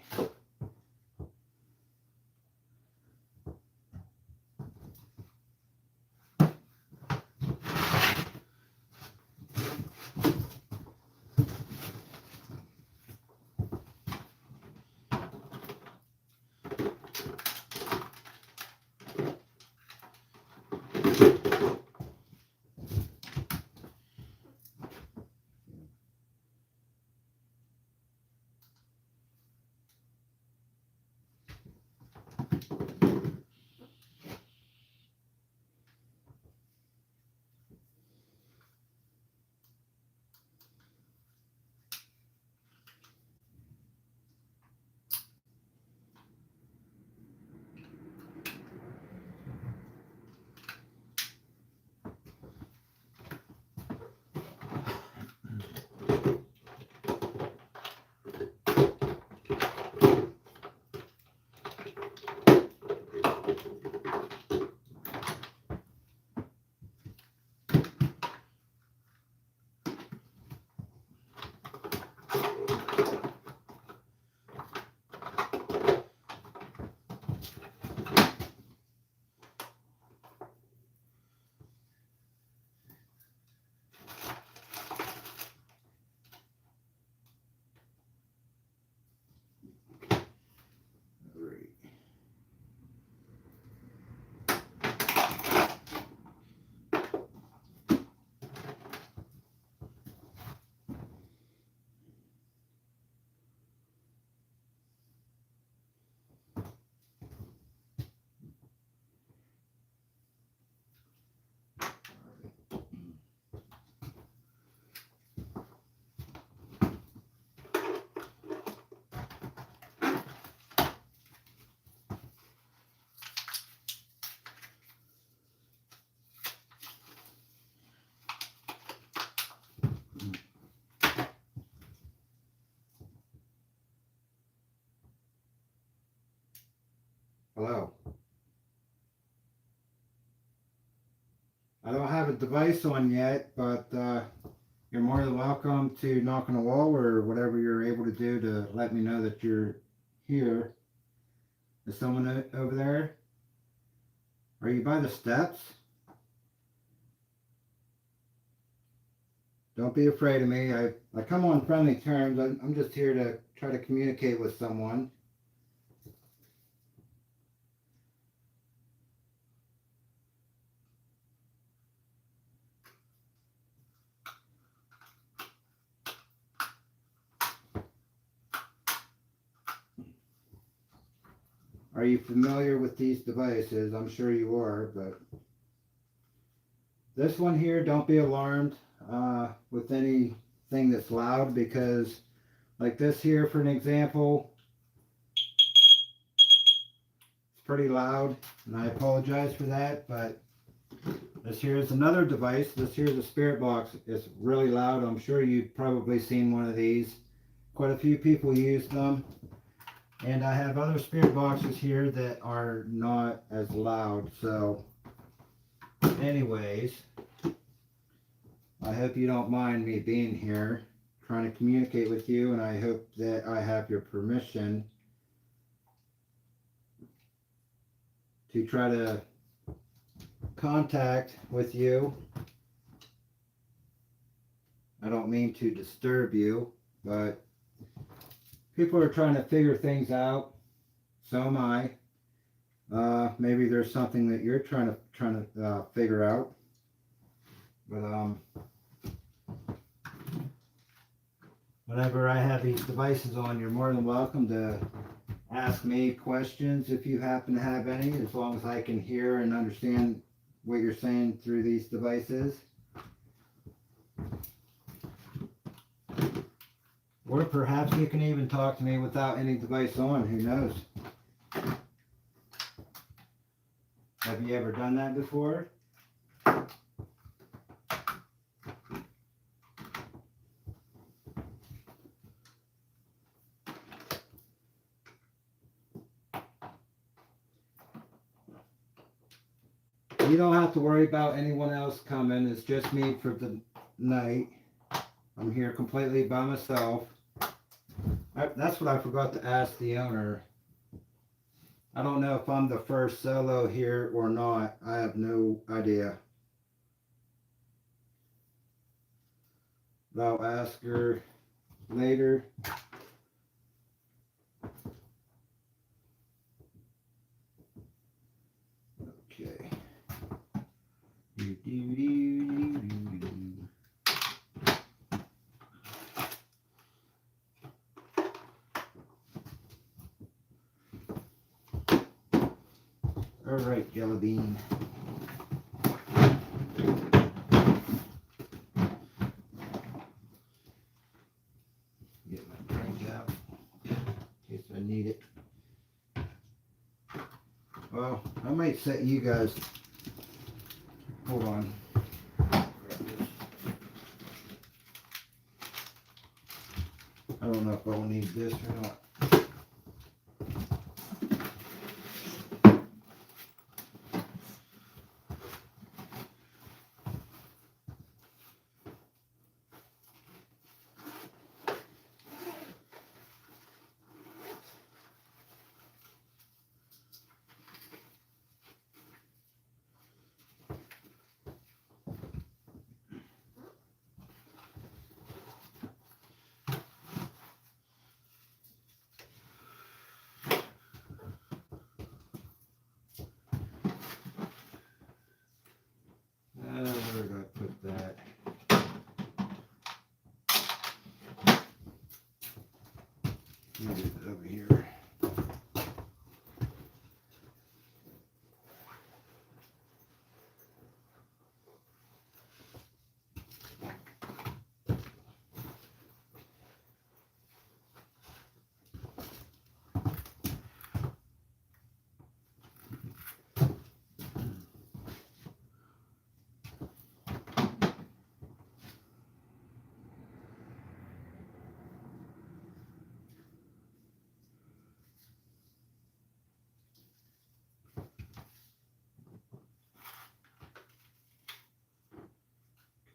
Hello. I don't have a device on yet, but you're more than welcome to knock on the wall or whatever you're able to do to let me know that you're here. Is someone over there? Are you by the steps? Don't be afraid of me. I come on friendly terms. I'm just here to try to communicate with someone. Are you familiar with these devices? I'm sure you are, but this one here, don't be alarmed with anything that's loud, because like this here, for an example, it's pretty loud, and I apologize for that, but this here is another device. This here is a spirit box. It's really loud. I'm sure you've probably seen one of these. Quite a few people use them. And I have other spirit boxes here that are not as loud. So anyways, I hope you don't mind me being here trying to communicate with you, and I hope that I have your permission to try to contact with you. I don't mean to disturb you, but people are trying to figure things out. So am I. Maybe there's something that you're trying to figure out. But whenever I have these devices on, you're more than welcome to ask me questions if you happen to have any, as long as I can hear and understand what you're saying through these devices. Or perhaps you can even talk to me without any device on, who knows? Have you ever done that before? You don't have to worry about anyone else coming. It's just me for the night. I'm here completely by myself. That's what I forgot to ask the owner. I don't know if I'm the first solo here or not. I have no idea. But I'll ask her later. Okay. All right, Jelly Bean. Get my drink out in case I need it. Well, I might set you guys. Hold on. I don't know if I'll need this or not. Where did I put that? Maybe it's over here.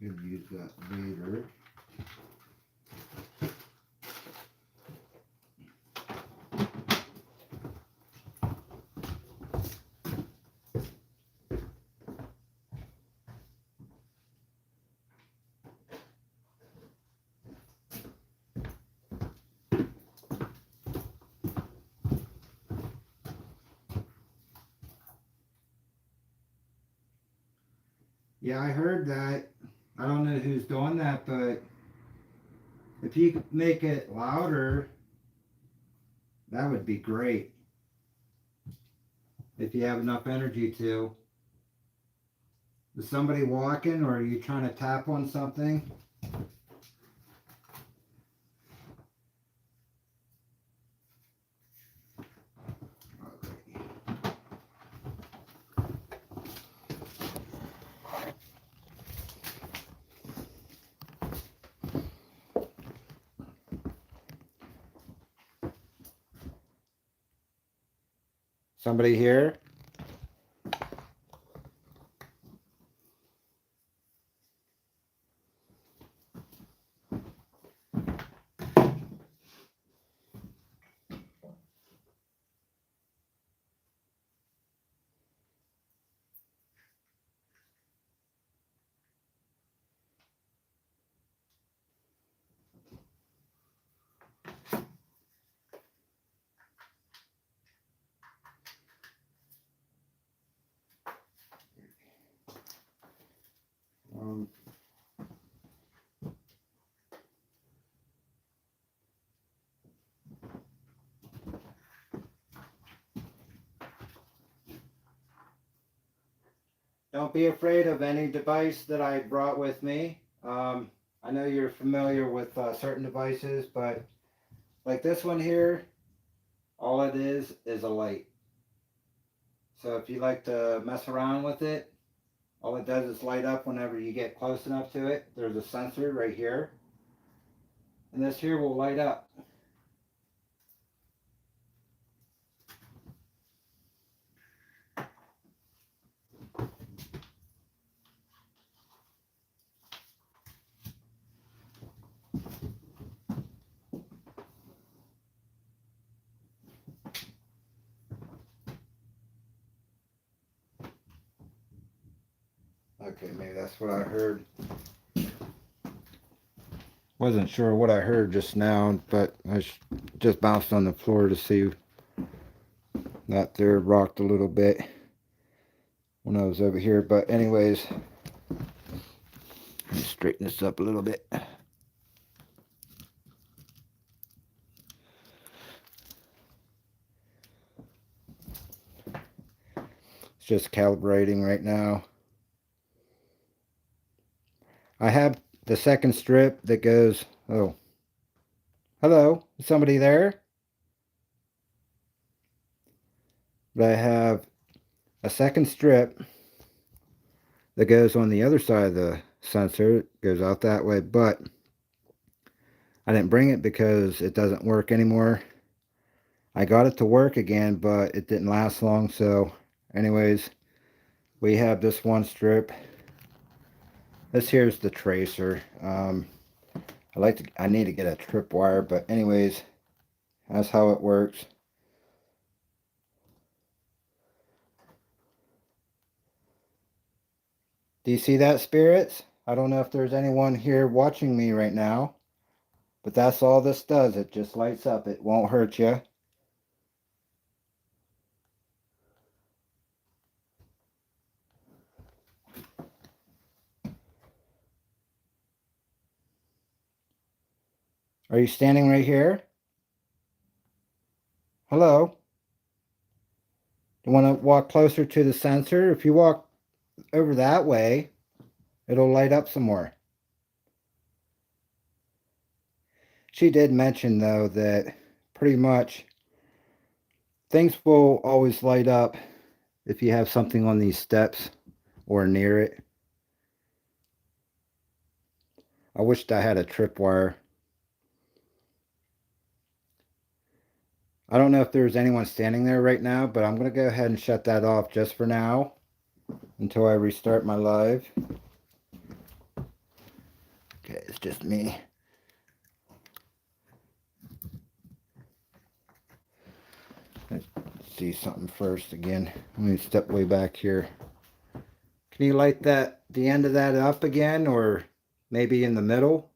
Could use that later. Yeah, I heard that. I don't know who's doing that, but if you could make it louder, that would be great. If you have enough energy to. Is somebody walking or are you trying to tap on something? Somebody here? Um, don't be afraid of any device that I brought with me. I know you're familiar with certain devices, but like this one here, all it is a light. So if you like to mess around with it, all it does is light up whenever you get close enough to it. There's a sensor right here, and this here will light up. Okay, maybe that's what I heard. Wasn't sure what I heard just now, but I just bounced on the floor to see that there rocked a little bit when I was over here. But anyways, let me straighten this up a little bit. It's just calibrating right now. I have the second strip that goes, oh, hello, is somebody there? But I have a second strip that goes on the other side of the sensor. It goes out that way, but I didn't bring it because it doesn't work anymore. I got it to work again, but it didn't last long. So anyways, we have this one strip. This here's the tracer. I need to get a tripwire, but anyways, that's how it works. Do you see that, spirits? I don't know if there's anyone here watching me right now, but that's all this does. It just lights up. It won't hurt you. Are you standing right here? Hello? You want to walk closer to the sensor? If you walk over that way, it'll light up some more. She did mention, though, that pretty much things will always light up if you have something on these steps or near it. I wished I had a tripwire. I don't know if there's anyone standing there right now, but I'm going to go ahead and shut that off just for now until I restart my live. just me. Let's see something first again. Let me step way back here. Can you light the end of that up again, or maybe in the middle?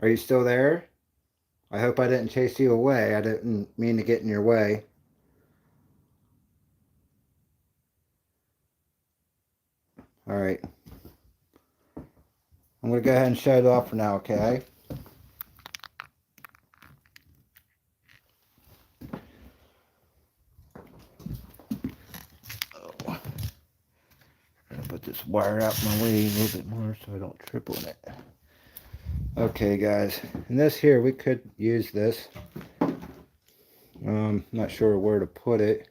Are you still there? I hope I didn't chase you away. I didn't mean to get in your way. All right. I'm going to go ahead and shut it off for now, okay? Oh. I'm going to put this wire out my way a little bit more so I don't trip on it. Okay, guys. And this here, we could use this. Not sure where to put it.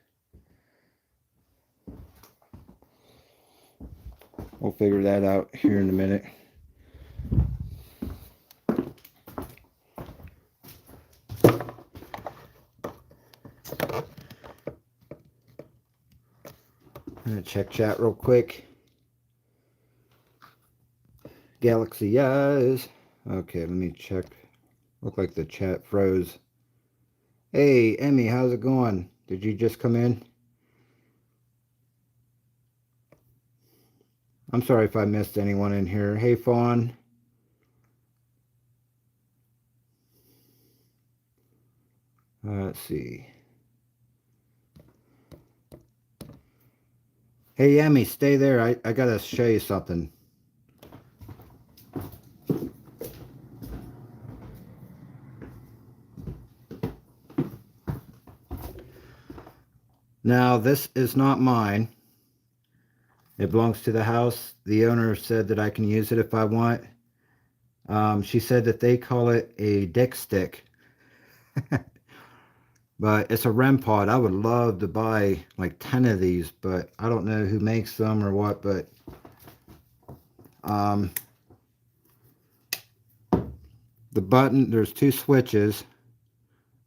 We'll figure that out here in a minute. I'm going to check chat real quick. Galaxy Eyes. Okay, let me check. Look like the chat froze. Hey, Emmy, how's it going? Did you just come in? I'm sorry if I missed anyone in here. Hey, Fawn. Let's see. Hey, Emmy, stay there. I gotta show you something. Now, this is not mine. It belongs to the house. The owner said that I can use it if I want. She said that they call it a dick stick. But it's a REM pod. I would love to buy like 10 of these, but I don't know who makes them or what, but the button, there's two switches.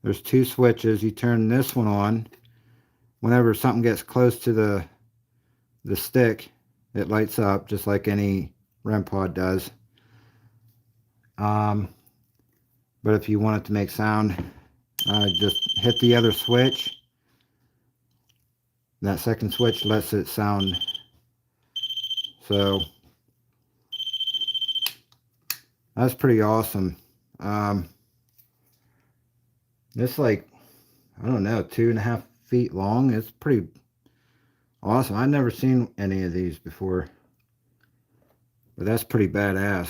There's two switches. You turn this one on. Whenever something gets close to the stick, it lights up just like any REM pod does. But if you want it to make sound, just hit the other switch. That second switch lets it sound. So that's pretty awesome. It's like, I don't know, 2.5 feet long. It's pretty awesome. I've never seen any of these before, but that's pretty badass.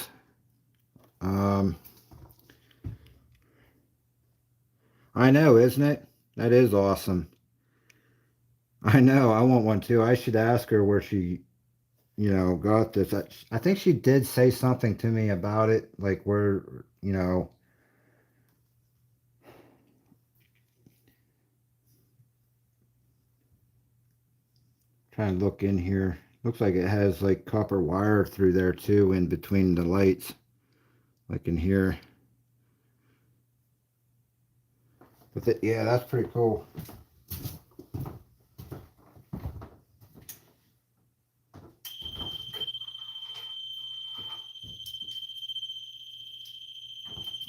I know, isn't it? That is awesome. I know, I want one too. I should ask her where she, got this. I think she did say something to me about it, like where, trying to look in here. Looks like it has like copper wire through there too, in between the lights, like in here. But yeah, that's pretty cool.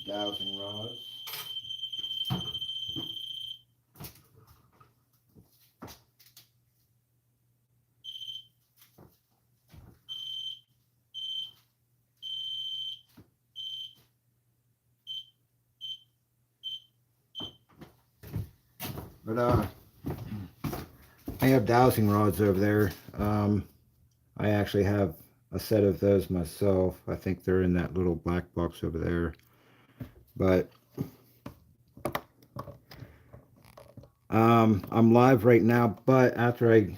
Dowsing rods. But I have dowsing rods over there. I actually have a set of those myself. I think they're in that little black box over there. But I'm live right now, but after I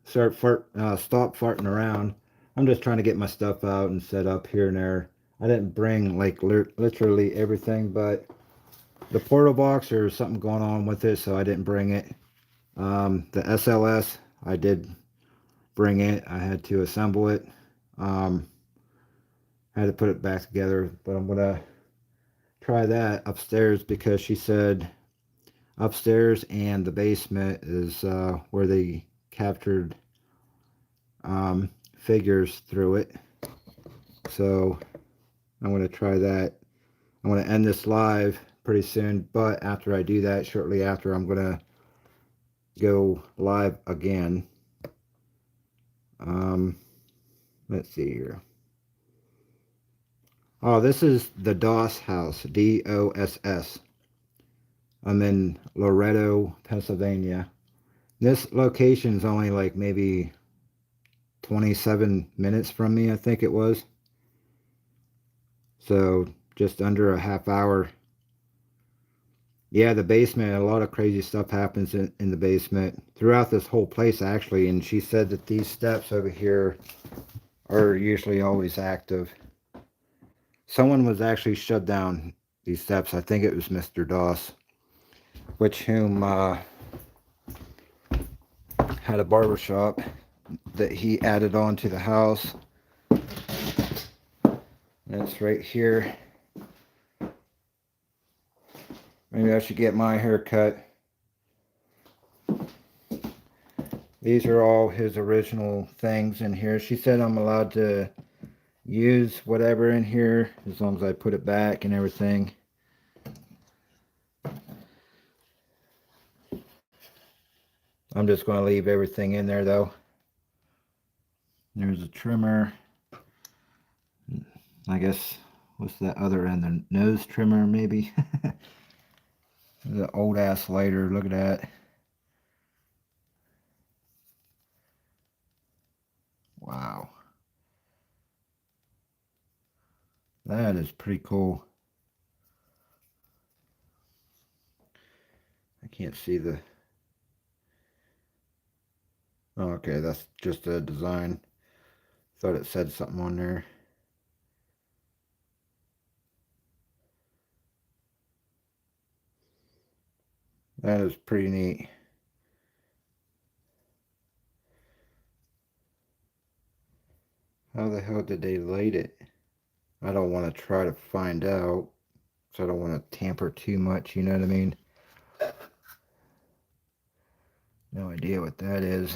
stop farting around, I'm just trying to get my stuff out and set up here and there. I didn't bring like literally everything, but the portal box, there's something going on with it, so I didn't bring it. The SLS, I did bring it. I had to assemble it. I had to put it back together, but I'm gonna try that upstairs because she said upstairs and the basement is where they captured figures through it. So I'm going to try that. I'm going to end this live pretty soon, but after I do that, shortly after, I'm going to go live again. Let's see here. Oh, this is the Doss house, DOSS. I'm in Loretto, Pennsylvania. This location is only like maybe 27 minutes from me, I think it was. So just under a half hour. Yeah, the basement, a lot of crazy stuff happens in the basement throughout this whole place, actually. And she said that these steps over here are usually always active. Someone was actually shut down these steps. I think it was Mr. Doss, which whom had a barber shop that he added on to the house. That's right here. Maybe I should get my hair cut. These are all his original things in here. She said I'm allowed to use whatever in here as long as I put it back and everything. I'm just going to leave everything in there though. There's a trimmer. I guess, what's that other end? The nose trimmer maybe? The old ass lighter, look at that. Wow. That is pretty cool. I can't see the... Oh, okay, that's just a design. Thought it said something on there. That is pretty neat. How the hell did they light it? I don't want to try to find out, so I don't want to tamper too much, you know what I mean? No idea what that is.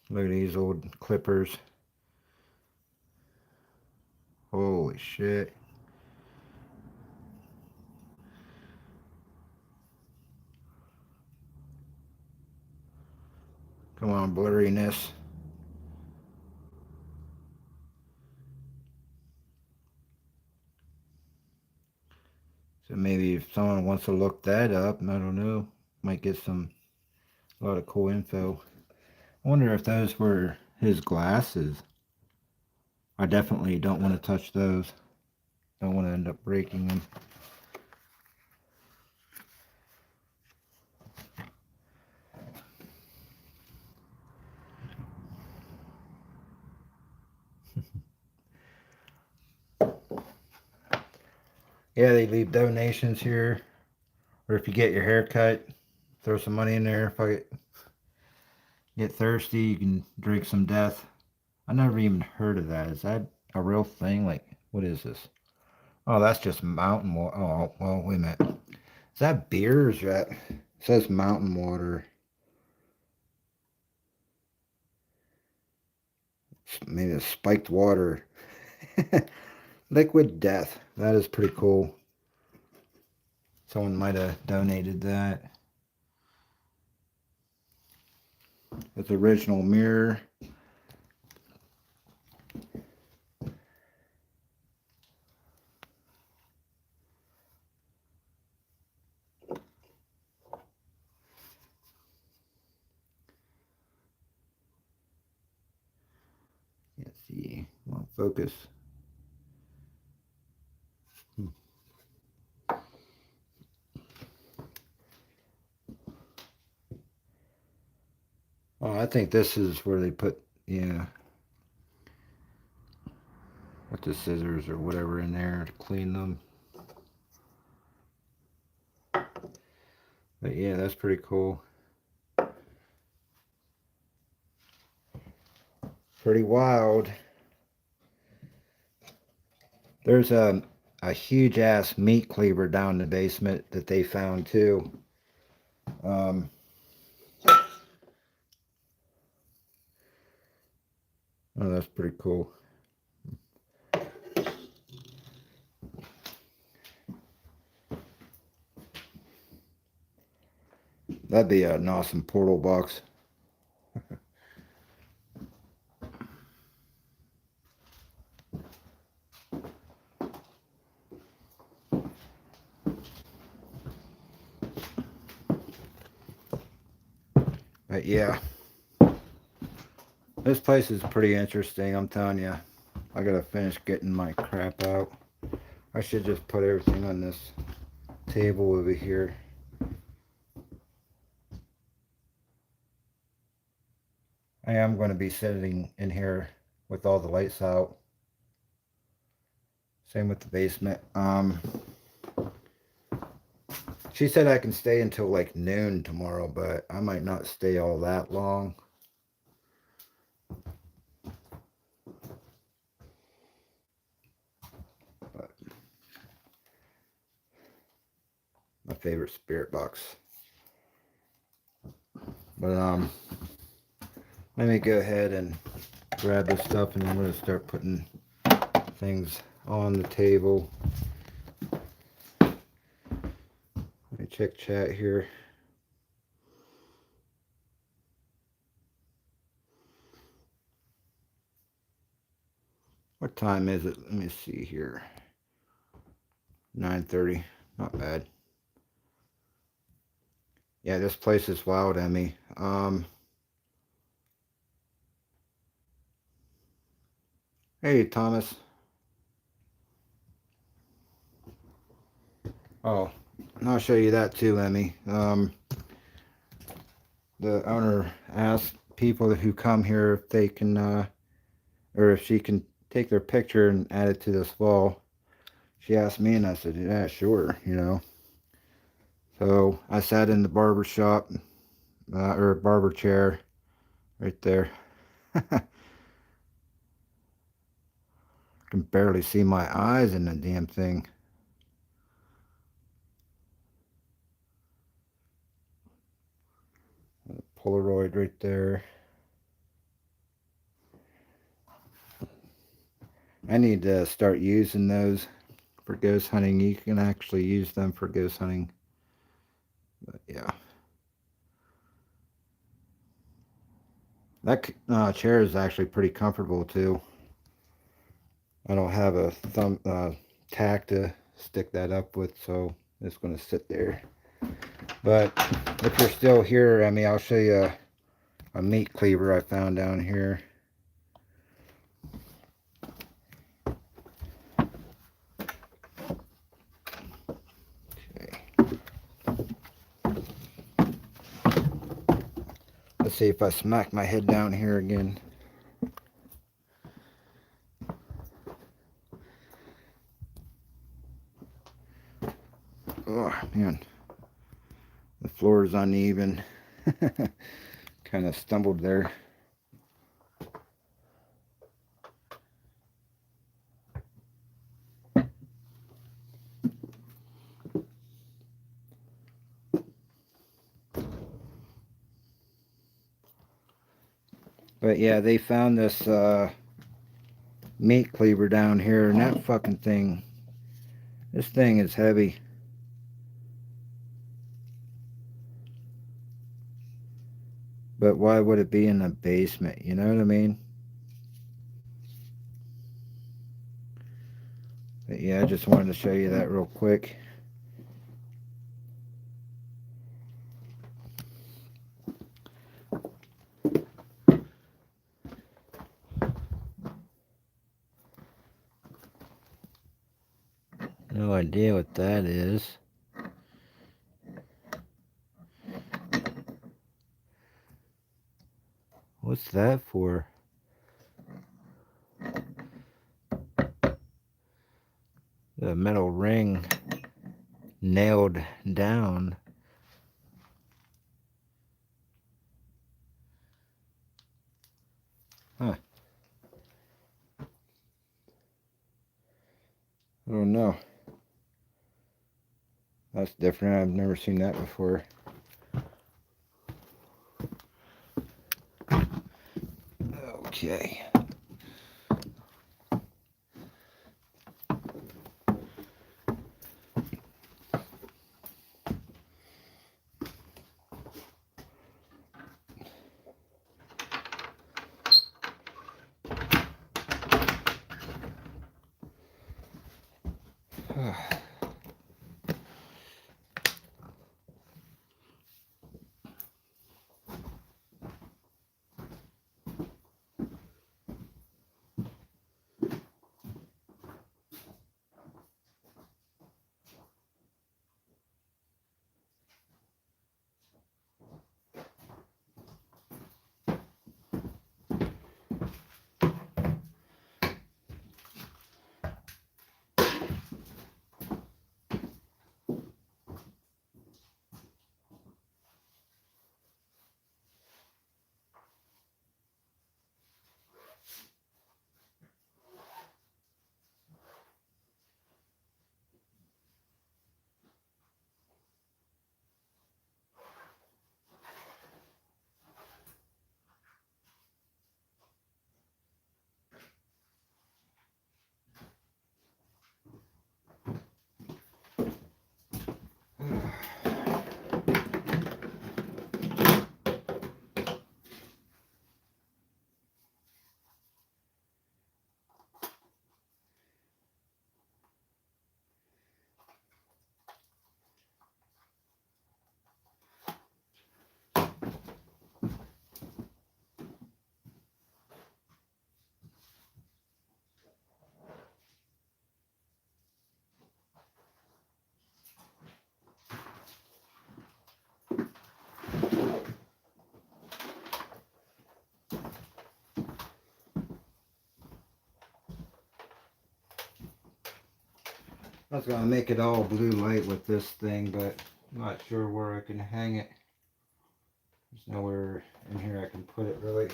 Look at these old clippers. Holy shit. Come on, blurriness. So maybe if someone wants to look that up, I don't know, might get a lot of cool info. I wonder if those were his glasses. I definitely don't want to touch those. Don't want to end up breaking them. Yeah, they leave donations here. Or if you get your hair cut, throw some money in there. If I get thirsty, you can drink some death. I never even heard of that. Is that a real thing? Like, what is this? Oh, that's just mountain water. Oh, well, wait a minute. Is that beer or is that... It says mountain water. Maybe it's spiked water. Liquid death. That is pretty cool. Someone might have donated that. With original mirror. Let's see. Come on, focus. Oh, I think this is where they put, yeah, with the scissors or whatever in there to clean them. But yeah, that's pretty cool. Pretty wild. There's a huge ass meat cleaver down in the basement that they found too. Oh, that's pretty cool. That'd be an awesome portal box. But yeah, this place is pretty interesting, I'm telling you. I gotta finish getting my crap out. I should just put everything on this table over here. I am going to be sitting in here with all the lights out. Same with the basement. She said I can stay until like noon tomorrow, but I might not stay all that long. But my favorite spirit box. But let me go ahead and grab this stuff, and I'm going to start putting things on the table. Let me check chat here. What time is it? Let me see here. 9:30. Not bad. Yeah, this place is wild, Emmy. Hey, Thomas. Oh, and I'll show you that too, Emmy. The owner asked people who come here if they can, or if she can take their picture and add it to this wall. She asked me, and I said, yeah, sure, you know. So I sat in the barber shop, or barber chair, right there. Can barely see my eyes in the damn thing. Polaroid right there. I need to start using those for ghost hunting. You can actually use them for ghost hunting. But yeah. That chair is actually pretty comfortable too. I don't have a thumb tack to stick that up with, so it's going to sit there. But if you're still here, I mean, I'll show you a meat cleaver I found down here. Okay. Let's see if I smack my head down here again. Oh, man. The floor is uneven. Kind of stumbled there. But yeah, they found this meat cleaver down here, and that fucking thing, this thing is heavy. But why would it be in the basement? You know what I mean? But yeah, I just wanted to show you that real quick. No idea what that is. What's that for? The metal ring nailed down. Huh. I don't know. That's different. I've never seen that before. Okay. I was gonna make it all blue light with this thing, but I'm not sure where I can hang it. There's nowhere in here I can put it really.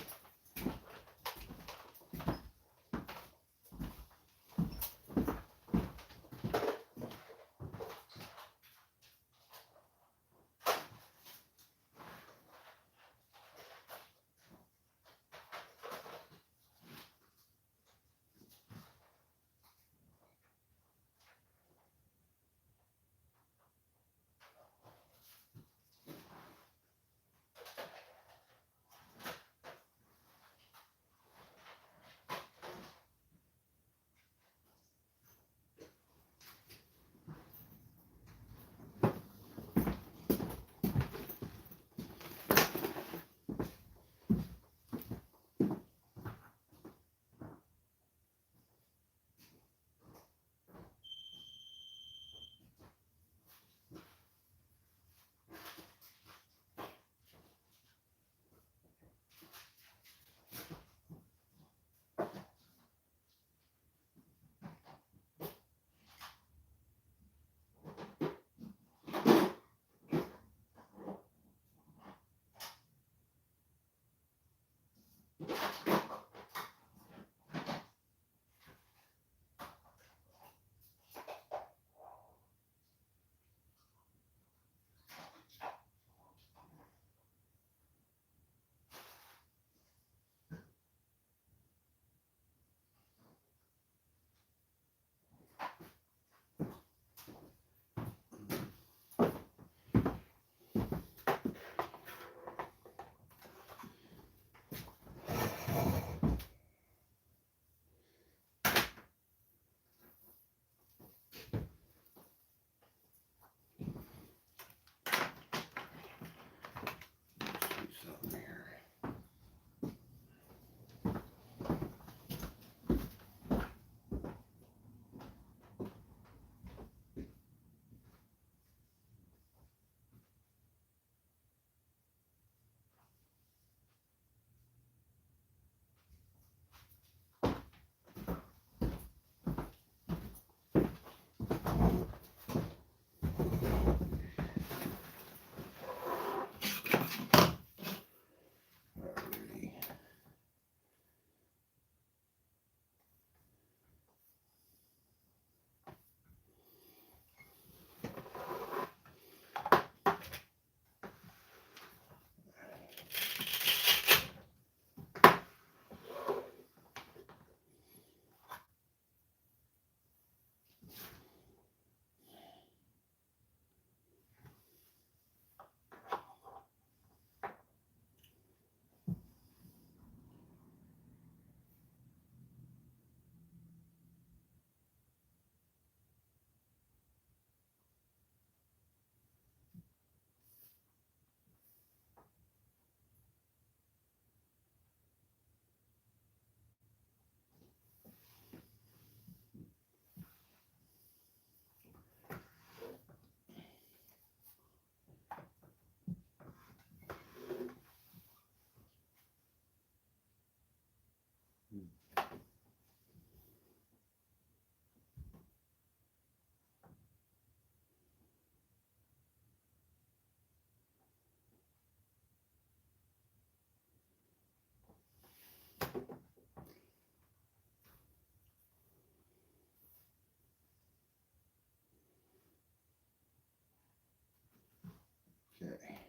Okay.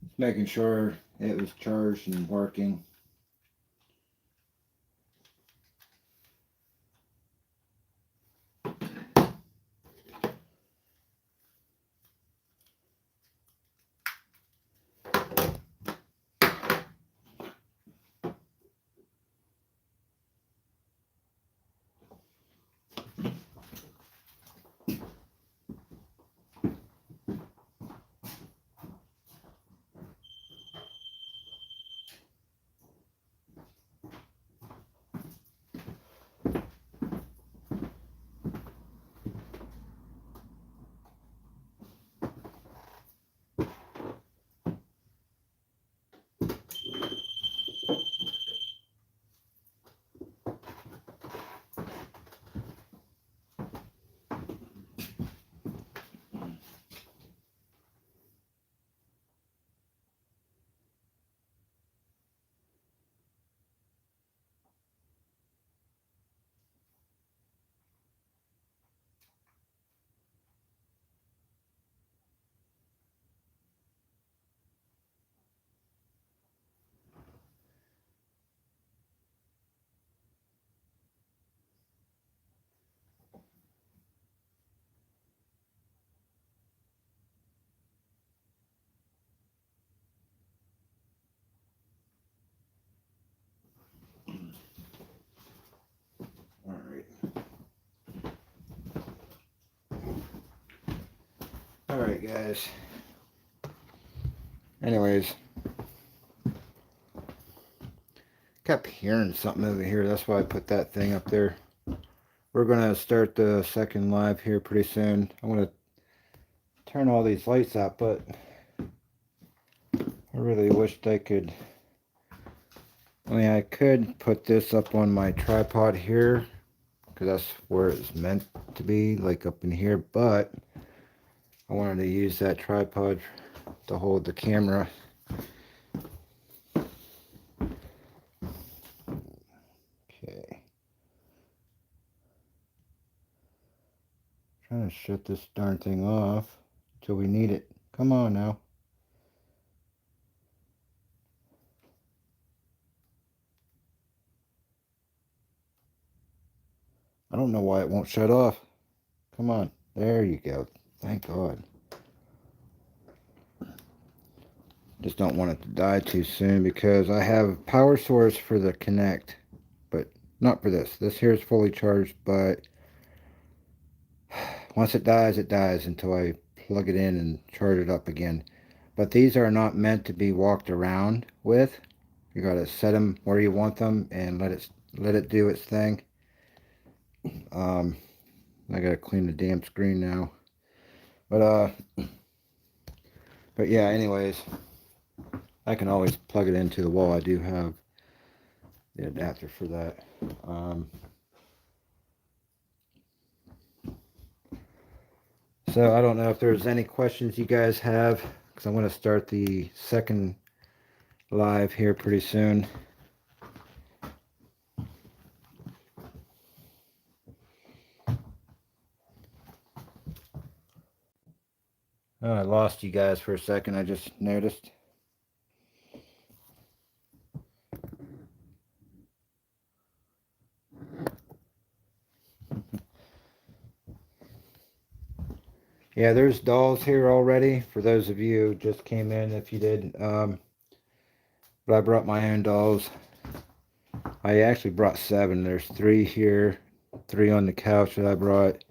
Just making sure it was charged and working. Alright guys. Anyways. Kept hearing something over here. That's why I put that thing up there. We're going to start the second live here pretty soon. I'm going to turn all these lights out, but I really wished I could. I mean, I could put this up on my tripod here, because that's where it's meant to be, like up in here, but I wanted to use that tripod to hold the camera. Okay. Trying to shut this darn thing off until we need it. Come on now. I don't know why it won't shut off. Come on. There you go. Thank God. Just don't want it to die too soon because I have a power source for the Kinect, but not for this. This here is fully charged, but once it dies until I plug it in and charge it up again. But these are not meant to be walked around with. You got to set them where you want them and let it do its thing. I got to clean the damn screen now. But yeah, anyways, I can always plug it into the wall. I do have the adapter for that. So I don't know if there's any questions you guys have, because I'm going to start the second live here pretty soon. Oh, I lost you guys for a second. I just noticed. Yeah, there's dolls here already. For those of you who just came in, if you did. But I brought my own dolls. I actually brought 7. There's 3 here, 3 on the couch that I brought,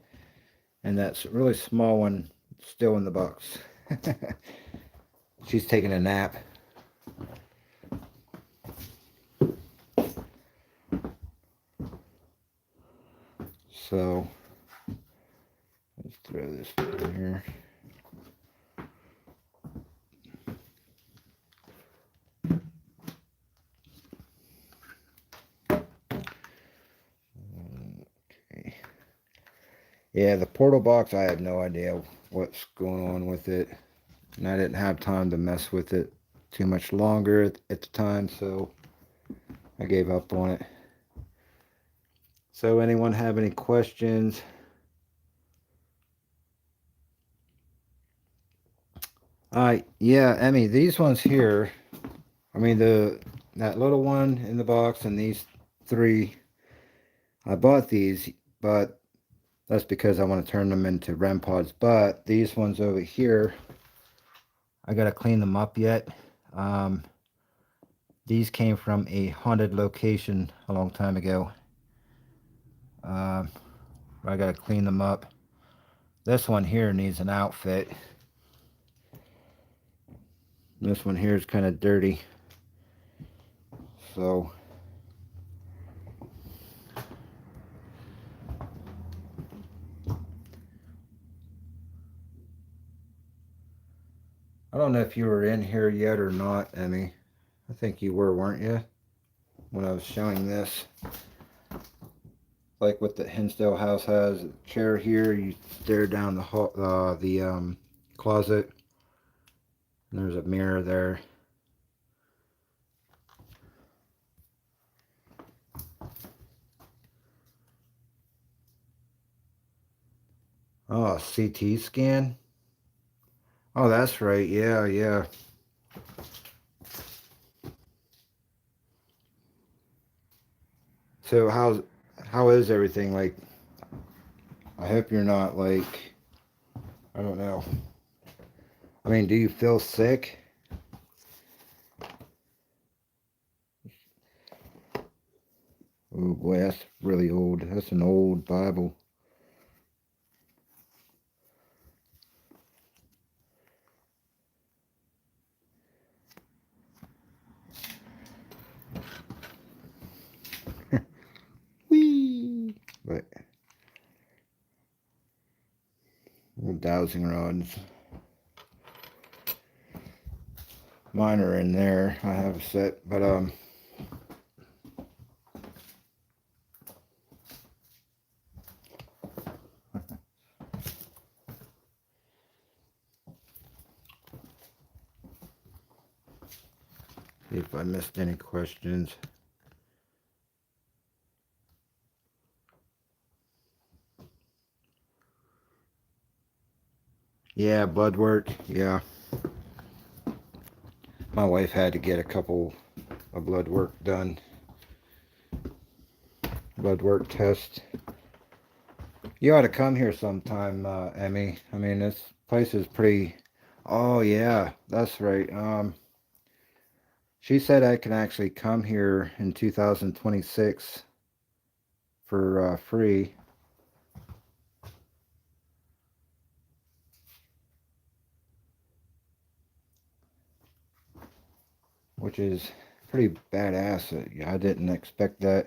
and that's really small one still in the box. She's taking a nap. So let's throw this in here. Okay. Yeah, the portal box, I had no idea what's going on with it, and I didn't have time to mess with it too much longer at the time, so I gave up on it. So anyone have any questions? Yeah, Emmy, these ones here, I mean that little one in the box and these three, I bought these, but that's because I want to turn them into REM pods. But these ones over here, I gotta clean them up yet. Um, these came from a haunted location a long time ago. Um, I gotta clean them up. This one here needs an outfit. This one here is kind of dirty. So I don't know if you were in here yet or not, Emmy. I think you were, weren't you? When I was showing this. Like what the Hinsdale house has, a chair here, you stare down the hall, the closet, and there's a mirror there. Oh, CT scan. Oh, that's right. Yeah, yeah. So how is everything? Like, I hope you're not like, I don't know. I mean, do you feel sick? Oh boy, that's really old. That's an old Bible. Whee! But old dowsing rods. Mine are in there. I have a set, but see if I missed any questions. Yeah, blood work. Yeah, my wife had to get a couple of blood work done. Blood work test. You ought to come here sometime, Emmy. I mean, this place is pretty. Oh yeah, that's right. She said I can actually come here in 2026 for free. Which is pretty badass. I didn't expect that.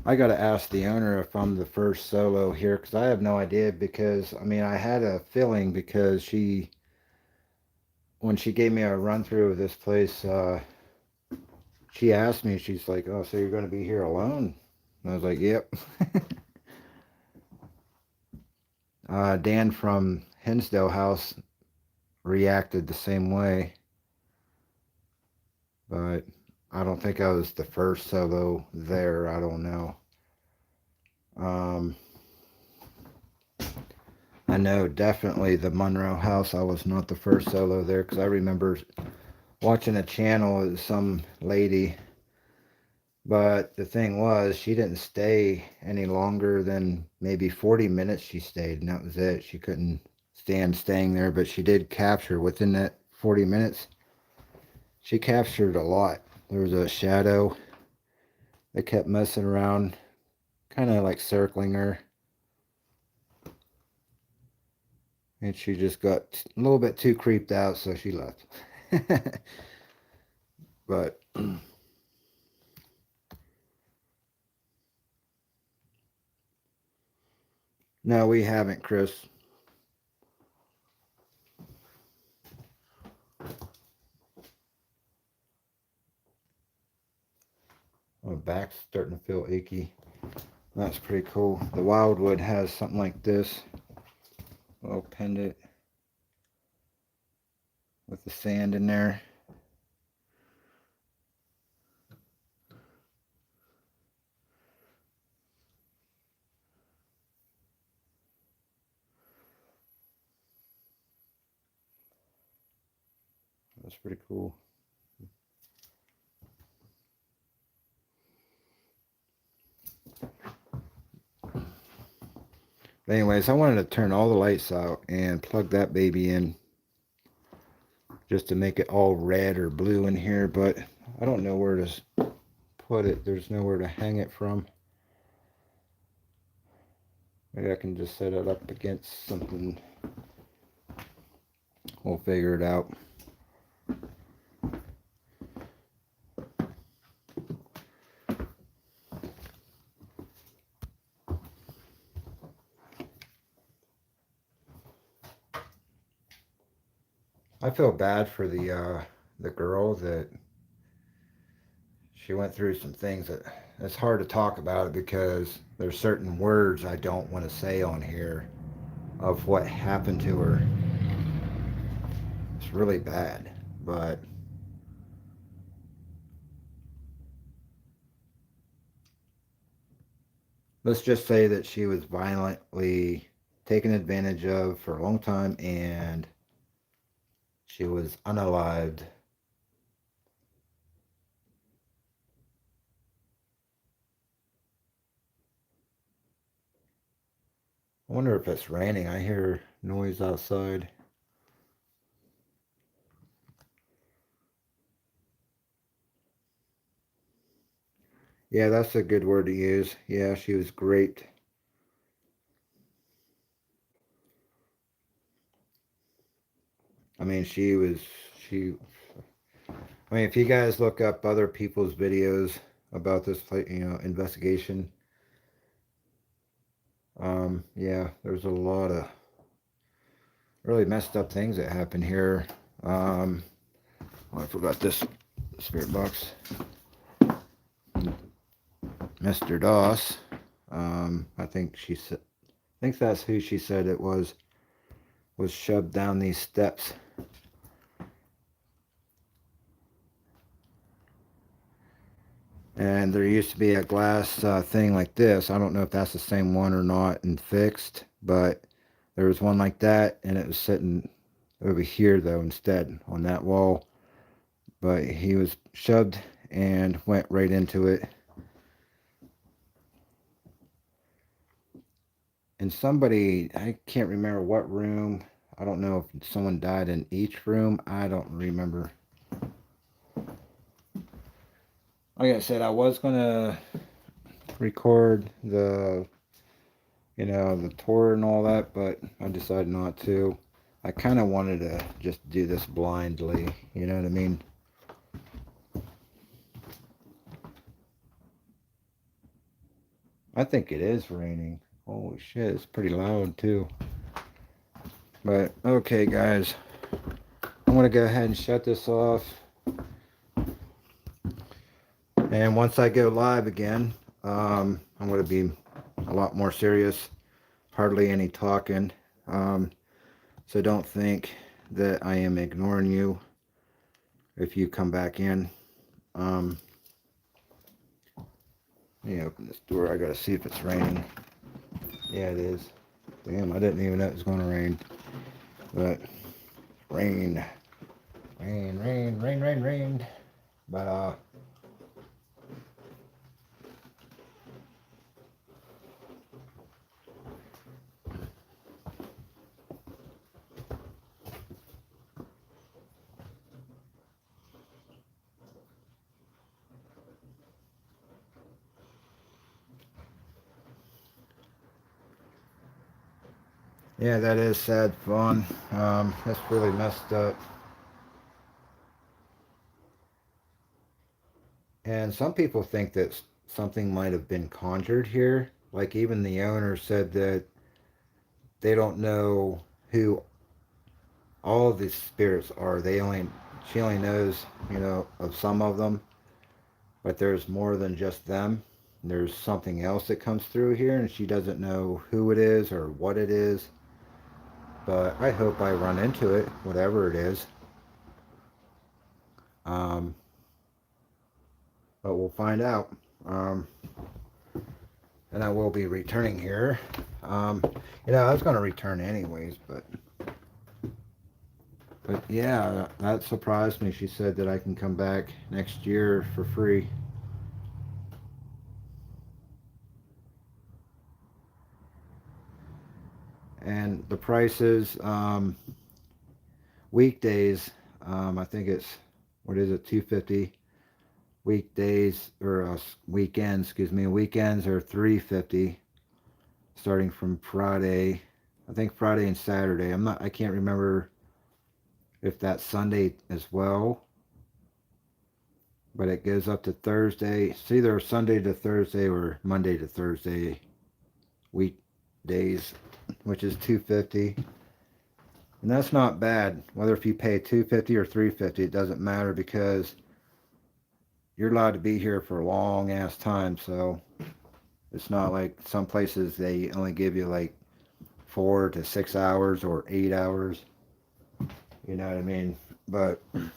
I got to ask the owner if I'm the first solo here because I have no idea. Because I mean, I had a feeling because when she gave me a run through of this place, she asked me, she's like, "Oh, so you're going to be here alone?" And I was like, "Yep." Dan from Hinsdale House reacted the same way, but I don't think I was the first solo there. I don't know. Um, I know definitely the Monroe House. I was not the first solo there because I remember watching a channel of some lady, but the thing was she didn't stay any longer than maybe 40 minutes. She stayed, and that was it. She couldn't stand staying there, but she did capture within that 40 minutes. She captured a lot. There was a shadow that kept messing around, kind of like circling her, and she just got a little bit too creeped out, so she left. But no, we haven't, Chris. My back's starting to feel achy. That's pretty cool. The Wildwood has something like this. A little pendant. with the sand in there. That's pretty cool. But anyways, I wanted to turn all the lights out and plug that baby in just to make it all red or blue in here, but I don't know where to put it. There's nowhere to hang it from. Maybe I can just set it up against something. We'll figure it out. I feel bad for the girl that she went through some things that it's hard to talk about it because there's certain words I don't want to say on here of what happened to her. It's really bad, but let's just say that she was violently taken advantage of for a long time and she was unalived. I wonder if it's raining. I hear noise outside. Yeah, that's a good word to use. Yeah, she was great. I mean, she, I mean, if you guys look up other people's videos about this, investigation, yeah, there's a lot of really messed up things that happen here. Oh, I forgot this spirit box. Mr. Doss. I think she said, I think that's who she said it was shoved down these steps. And there used to be a glass thing like this. I don't know if that's the same one or not and fixed, but there was one like that and it was sitting over here though instead on that wall. But he was shoved and went right into it. And somebody, I can't remember what room. I don't know if someone died in each room. I don't remember. Like I said, I was going to record the, the tour and all that, but I decided not to. I kind of wanted to just do this blindly, you know what I mean? I think it is raining. Holy shit, it's pretty loud too. But, okay guys, I'm going to go ahead and shut this off. And once I go live again, I'm going to be a lot more serious. Hardly any talking. So don't think that I am ignoring you if you come back in. Let me open this door. I got to see if it's raining. Yeah, it is. Damn, I didn't even know it was going to rain. But rain. Rain, rain, rain, rain, rain. But, yeah, that is sad fun. That's really messed up. And some people think that something might have been conjured here. Like even the owner said that they don't know who all of these spirits are. She only knows, of some of them, but there's more than just them. There's something else that comes through here and she doesn't know who it is or what it is. But I hope I run into it, whatever it is. Um, but we'll find out. And I will be returning here. I was going to return anyways, but yeah, that surprised me. She said that I can come back next year for free. And the prices, weekdays, I think it's, what is it, 250. Weekdays, or weekends, excuse me, weekends are 350, starting from Friday. I think Friday and Saturday. I can't remember if that's Sunday as well, but it goes up to Thursday. It's either Sunday to Thursday or Monday to Thursday weekdays, which is 250. And that's not bad. Whether if you pay 250 or 350, it doesn't matter, because you're allowed to be here for a long ass time. So it's not like some places they only give you like 4 to 6 hours or 8 hours. You know what I mean? But let's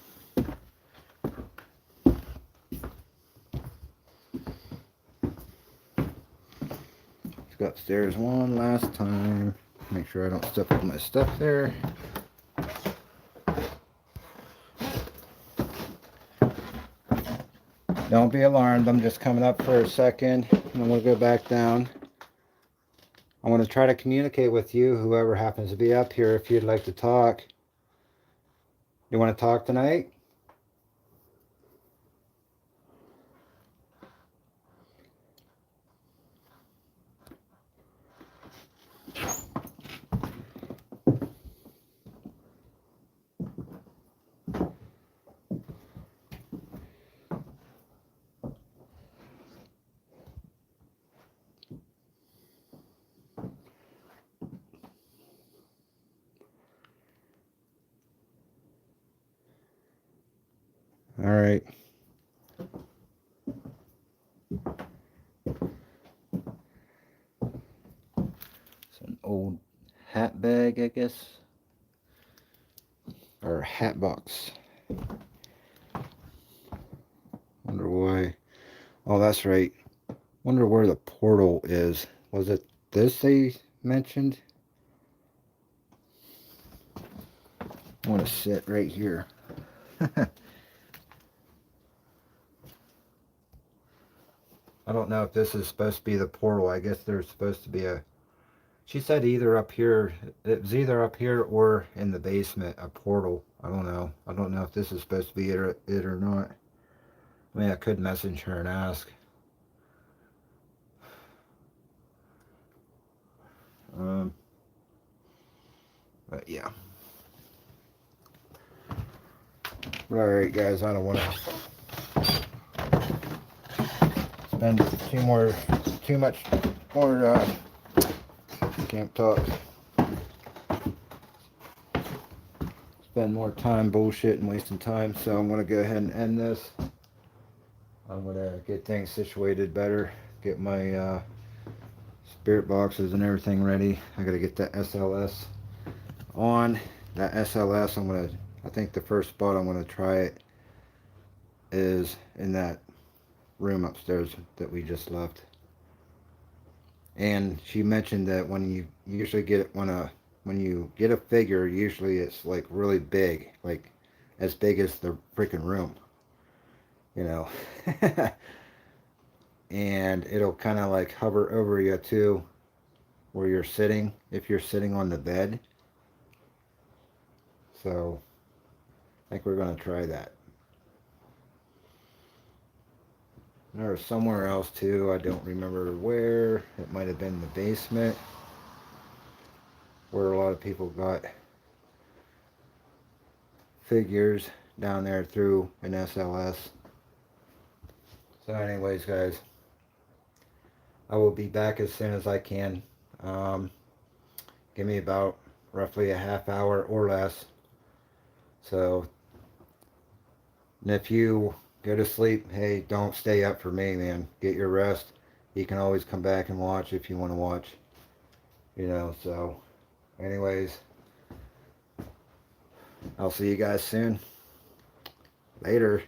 go upstairs one last time. Make sure I don't step on my stuff there. Don't be alarmed. I'm just coming up for a second. I'm going to go back down. I want to try to communicate with you, whoever happens to be up here, if you'd like to talk. You want to talk tonight? All right. It's an old hat bag, I guess. Or hat box. Wonder why. Oh, that's right. Wonder where the portal is. Was it this they mentioned? I want to sit right here. I don't know if this is supposed to be the portal. I guess there's supposed to be a... She said either up here. It was either up here or in the basement, a portal. I don't know. I don't know if this is supposed to be it or not. I mean, I could message her and ask. But yeah. Alright guys, I don't want to spend too much more, can't talk. Spend more time bullshitting, wasting time, so I'm going to go ahead and end this. I'm going to get things situated better, get my spirit boxes and everything ready. I got to get that SLS on. That SLS, I think the first spot I'm going to try it is in that room upstairs that we just left. And she mentioned that when you usually get when you get a figure, usually it's like really big, like as big as the freaking room, you know. And it'll kind of like hover over you too, where you're sitting, if you're sitting on the bed. So I think we're going to try that. There was somewhere else too, I don't remember where. It might have been the basement, where a lot of people got figures down there through an SLS. So anyways guys, I will be back as soon as I can. Give me about roughly a half hour or less. So, and if you go to sleep, hey, don't stay up for me, man. Get your rest. You can always come back and watch if you want to watch. You know, so anyways, I'll see you guys soon. Later.